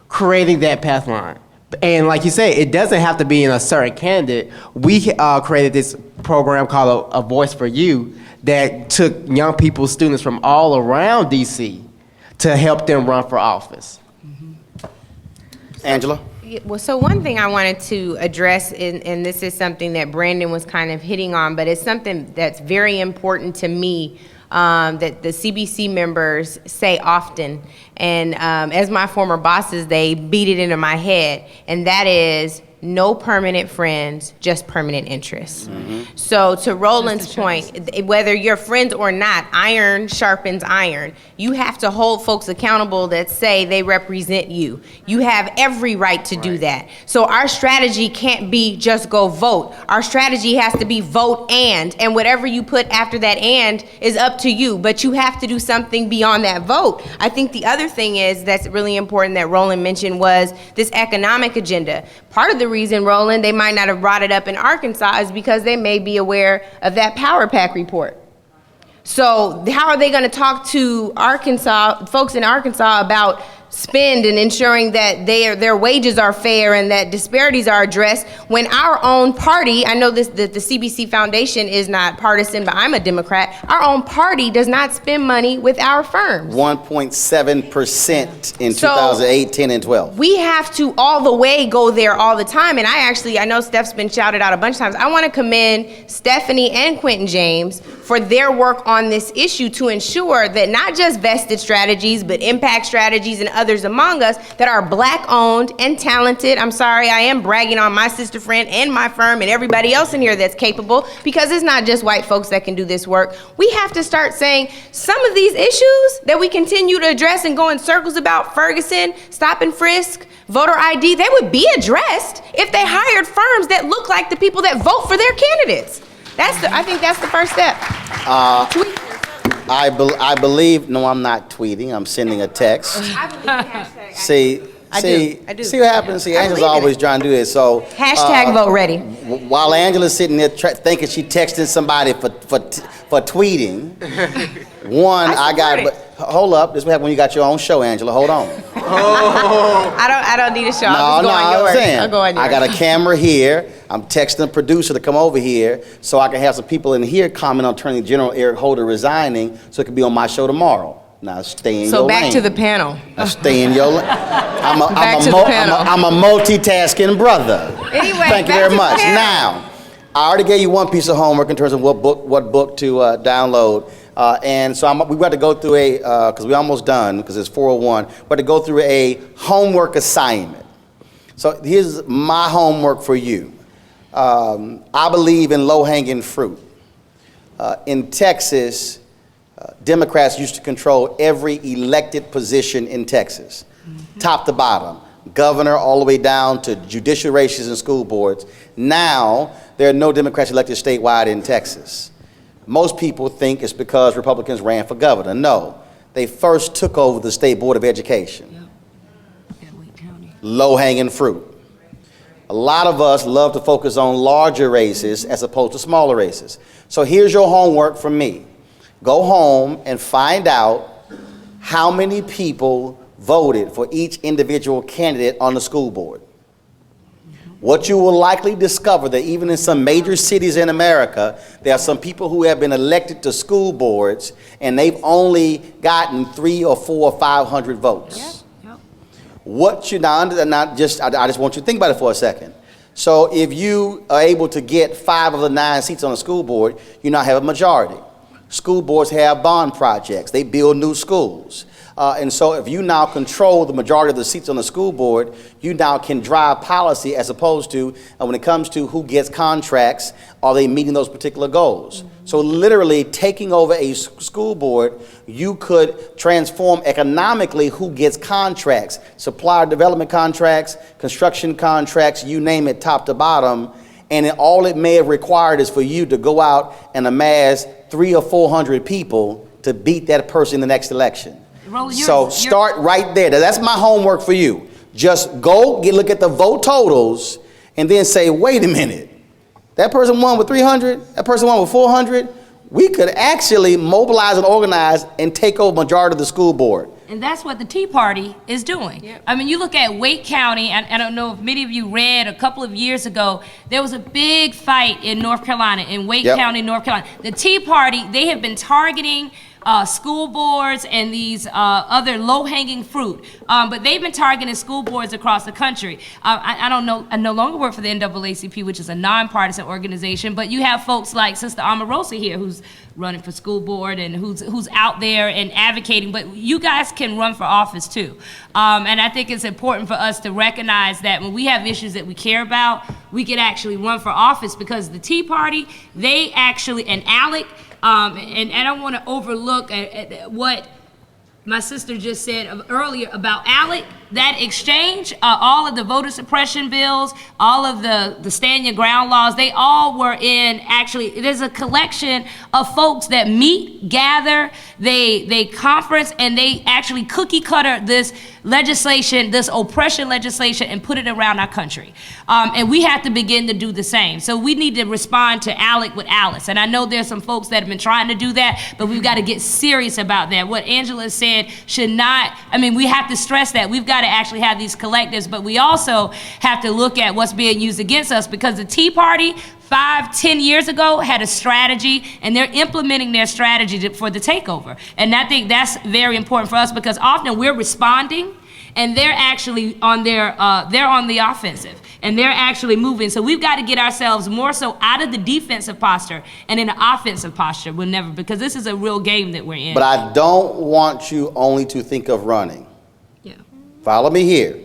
creating that pathline. And like you say, it doesn't have to be in a certain candidate. We created this program called A Voice for You that took young people, students from all around DC to help them run for office. Angela? Well, so one thing I wanted to address, and this is something that Brandon was kind of hitting on, but it's something that's very important to me, that the CBC members say often, and as my former bosses, they beat it into my head, and that is no permanent friends, just permanent interests. So to Roland's point, whether you're friends or not, iron sharpens iron. You have to hold folks accountable that say they represent you. You have every right to do that. So our strategy can't be just go vote. Our strategy has to be vote and whatever you put after that and is up to you, but you have to do something beyond that vote. I think the other thing is that's really important that Roland mentioned was this economic agenda. Part of the reason, Roland, they might not have brought it up in Arkansas is because they may be aware of that Power Pack report. So how are they going to talk to Arkansas, folks in Arkansas, about spend and ensuring that their wages are fair and that disparities are addressed when our own party, I know that the CBC Foundation is not partisan, but I'm a Democrat, our own party does not spend money with our firms. 1.7% in 2008, 10, and 12. We have to all the way go there all the time. And I know Steph's been shouted out a bunch of times. I want to commend Stephanie and Quentin James for their work on this issue to ensure that not just vested strategies, but impact strategies and others among us that are Black-owned and talented. I'm sorry, I am bragging on my sister friend and my firm and everybody else in here that's capable, because it's not just white folks that can do this work. We have to start saying some of these issues that we continue to address and go in circles about, Ferguson, stop and frisk, voter ID, they would be addressed if they hired firms that look like the people that vote for their candidates. I think that's the first step. I believe, no, I'm not tweeting, I'm sending a text. I believe in hashtag. I do. See what happens? See, Angela's always trying to do this, so. Hashtag vote ready. While Angela's sitting there thinking she texting somebody for tweeting, hold up, this is what happened when you got your own show, Angela, hold on. I don't need a show, I'll just go on yours. I'll go on yours. I got a camera here, I'm texting the producer to come over here so I can have some people in here comment on Attorney General Eric Holder resigning so it can be on my show tomorrow. Now stay in your lane. So back to the panel. Now stay in your lane. I'm a multitasking brother. Anyway, thank you very much. Now, I already gave you one piece of homework in terms of what book to download. And so we got to go through because we're almost done, because it's 4:01, we got to go through a homework assignment. So here's my homework for you. I believe in low-hanging fruit. In Texas, Democrats used to control every elected position in Texas, top to bottom, governor all the way down to judicial races and school boards. Now, there are no Democrats elected statewide in Texas. Most people think it's because Republicans ran for governor. No, they first took over the State Board of Education. Low-hanging fruit. A lot of us love to focus on larger races as opposed to smaller races. So here's your homework from me. Go home and find out how many people voted for each individual candidate on the school board. What you will likely discover that even in some major cities in America, there are some people who have been elected to school boards and they've only gotten 300 or 400 or 500 votes. What you I just want you to think about it for a second. So if you are able to get 5 of the 9 seats on the school board, you now have a majority. School boards have bond projects. They build new schools. And so if you now control the majority of the seats on the school board, you now can drive policy as opposed to when it comes to who gets contracts, are they meeting those particular goals? So literally taking over a school board, you could transform economically who gets contracts, supplier development contracts, construction contracts, you name it, top to bottom. And all it may have required is for you to go out and amass 300 or 400 people to beat that person in the next election. So start right there. That's my homework for you. Just go look at the vote totals and then say, wait a minute, that person won with 300, that person won with 400. We could actually mobilize and organize and take over majority of the school board. And that's what the Tea Party is doing. Yep. I mean, you look at Wake County, and I don't know if many of you read a couple of years ago, there was a big fight in North Carolina, in Wake County, North Carolina. The Tea Party, they have been targeting school boards and these other low-hanging fruit. But they've been targeting school boards across the country. I don't know, I no longer work for the NAACP, which is a nonpartisan organization, but you have folks like Sister Omarosa here who's running for school board and who's out there and advocating, but you guys can run for office too. And I think it's important for us to recognize that when we have issues that we care about, we can actually run for office, because the Tea Party, they actually, and ALEC, and I don't want to overlook what my sister just said earlier about ALEC, that exchange, all of the voter suppression bills, all of the stand your ground laws, they all were in, actually, there's a collection of folks that meet, gather, they conference, and they actually cookie cutter this legislation, this oppression legislation, and put it around our country. And we have to begin to do the same. So we need to respond to ALEC with Alice. And I know there's some folks that have been trying to do that, but we've got to get serious about that. What Angela said should not, I mean, we have to stress that. We've got to actually have these collectives, but we also have to look at what's being used against us, because the Tea Party 5-10 years ago had a strategy, and they're implementing their strategy for the takeover. And I think that's very important for us, because often we're responding and they're actually on they're on the offensive, and they're actually moving. So we've got to get ourselves more so out of the defensive posture and in an offensive posture whenever, because this is a real game that we're in. But I don't want you only to think of running. Yeah. Follow me here.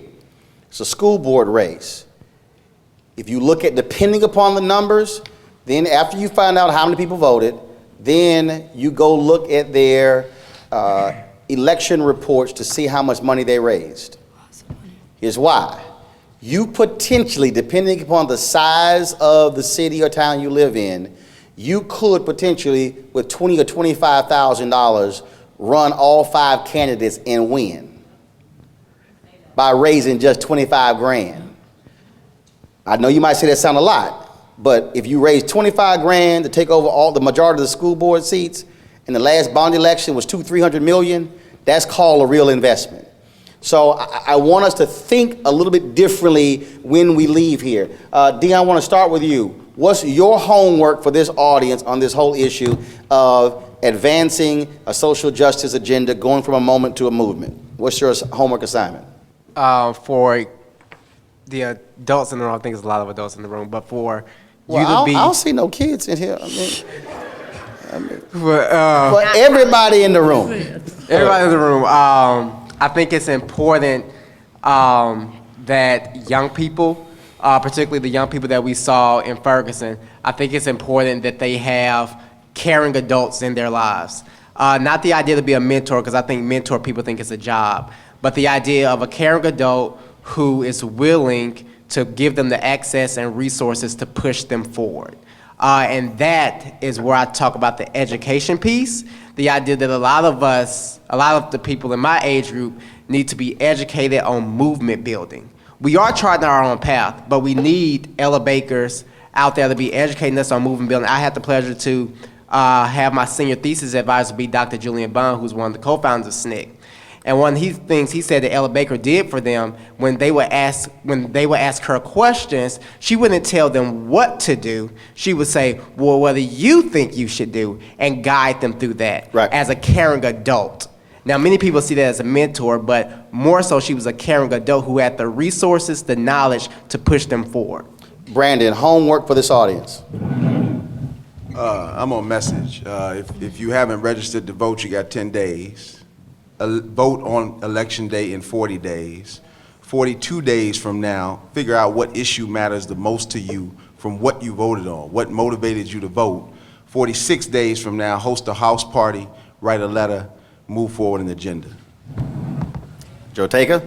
It's a school board race. If you look at, depending upon the numbers, then after you find out how many people voted, then you go look at their election reports to see how much money they raised. Here's why. You potentially, depending upon the size of the city or town you live in, you could potentially, with $20,000 or $25,000, run all 5 candidates and win by raising just 25 grand. I know you might say that sound a lot, but if you raise 25 grand to take over all the majority of the school board seats, and the last bond election was $200-300 million, that's called a real investment. So I want us to think a little bit differently when we leave here. Deon, I want to start with you. What's your homework for this audience on this whole issue of advancing a social justice agenda, going from a moment to a movement? What's your homework assignment? For the adults in the room, I think there's a lot of adults in the room, but for you to be... I don't see no kids in here. I mean for everybody in the room. Everybody in the room. I think it's important that young people, particularly the young people that we saw in Ferguson, I think it's important that they have caring adults in their lives. Not the idea to be a mentor, because I think mentor people think it's a job, but the idea of a caring adult who is willing to give them the access and resources to push them forward. And that is where I talk about the education piece, the idea that a lot of the people in my age group need to be educated on movement building. We are charting our own path, but we need Ella Bakers out there to be educating us on movement building. I had the pleasure to have my senior thesis advisor be Dr. Julian Bond, who's one of the co-founders of SNCC. And one of the things he said that Ella Baker did for them, when they would ask her questions, she wouldn't tell them what to do. She would say, well, what do you think you should do? And guide them through that as a caring adult. Now, many people see that as a mentor, but more so she was a caring adult who had the resources, the knowledge to push them forward. Brandon, homework for this audience. I'm on message. If you haven't registered to vote, you got 10 days. Vote on election day in 40 days. 42 days from now, figure out what issue matters the most to you from what you voted on, what motivated you to vote. 46 days from now, host a house party, write a letter, move forward an agenda. Joe Taker?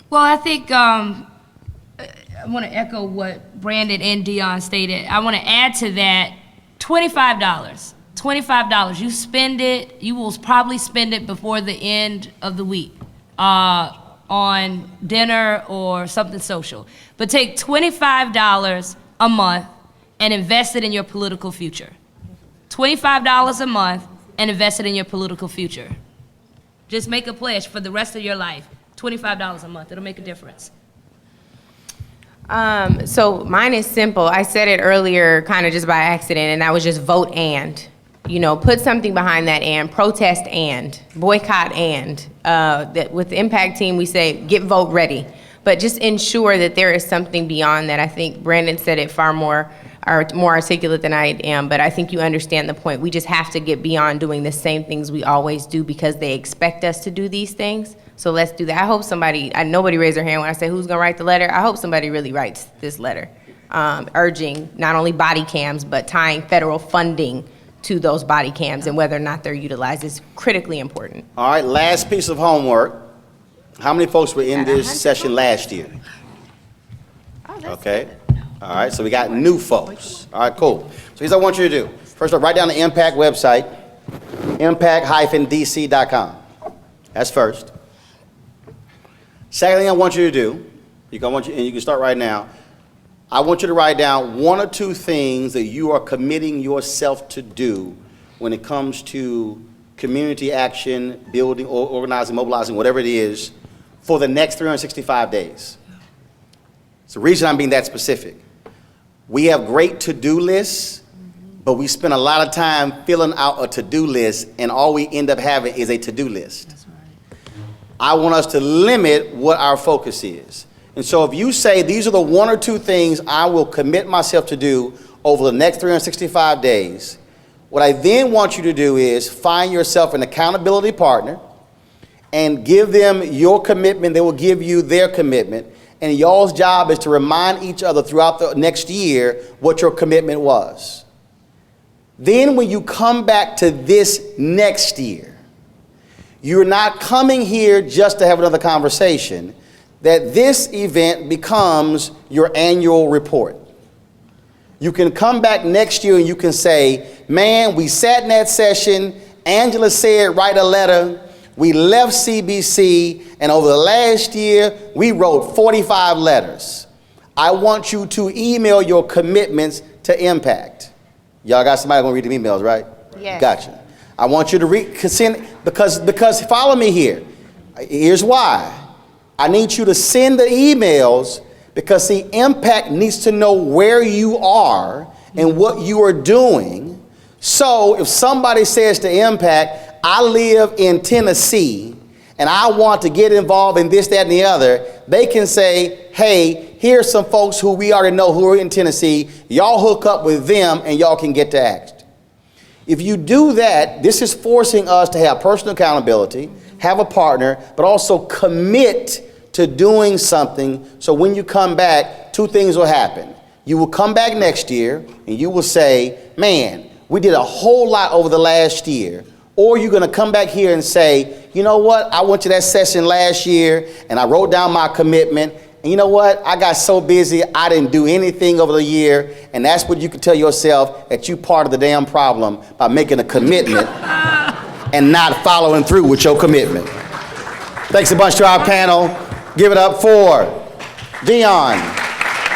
Well, I think I want to echo what Brandon and Deon stated. I want to add to that $25. $25, you spend it, you will probably spend it before the end of the week on dinner or something social. But take $25 a month and invest it in your political future. $25 a month and invest it in your political future. Just make a pledge for the rest of your life. $25 a month, it'll make a difference. So mine is simple. I said it earlier kind of just by accident, and that was just vote and. You know, put something behind that and, protest and, boycott and. That with the impact team, we say get vote ready. But just ensure that there is something beyond that. I think Brandon said it far more articulate than I am, but I think you understand the point. We just have to get beyond doing the same things we always do because they expect us to do these things. So let's do that. I hope nobody raised their hand when I say who's gonna write the letter. I hope somebody really writes this letter, urging not only body cams, but tying federal funding to those body cams and whether or not they're utilized is critically important. All right, last piece of homework. How many folks were in this session last year? Okay. All right, so we got new folks. All right, cool. So here's what I want you to do. First of all, write down the Impact website, impact-dc.com. That's first. Second thing I want you to do, you can start right now, I want you to write down 1 or 2 things that you are committing yourself to do when it comes to community action, building, or organizing, mobilizing, whatever it is, for the next 365 days. It's the reason I'm being that specific. We have great to-do lists, but we spend a lot of time filling out a to-do list, and all we end up having is a to-do list. That's right. I want us to limit what our focus is. And so if you say these are the 1 or 2 things I will commit myself to do over the next 365 days, what I then want you to do is find yourself an accountability partner and give them your commitment. They will give you their commitment. And y'all's job is to remind each other throughout the next year what your commitment was. Then when you come back to this next year, you're not coming here just to have another conversation, that this event becomes your annual report. You can come back next year and you can say, man, we sat in that session, Angela said write a letter, we left CBC, and over the last year, we wrote 45 letters. I want you to email your commitments to Impact. Y'all got somebody gonna read the emails, right? Yes. Gotcha. I want you to read, because follow me here. Here's why. I need you to send the emails because see, Impact needs to know where you are and what you are doing. So if somebody says to Impact, I live in Tennessee and I want to get involved in this, that, and the other, they can say, hey, here's some folks who we already know who are in Tennessee. Y'all hook up with them and y'all can get to act. If you do that, this is forcing us to have personal accountability, have a partner, but also commit to doing something. So when you come back, two things will happen. You will come back next year and you will say, man, we did a whole lot over the last year. Or you're going to come back here and say, you know what, I went to that session last year and I wrote down my commitment. And you know what, I got so busy, I didn't do anything over the year. And that's what you can tell yourself, that you're part of the damn problem by making a commitment and not following through with your commitment. Thanks a bunch to our panel. Give it up for Dion,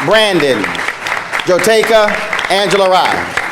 Brandon, Joteka, Angela Rye.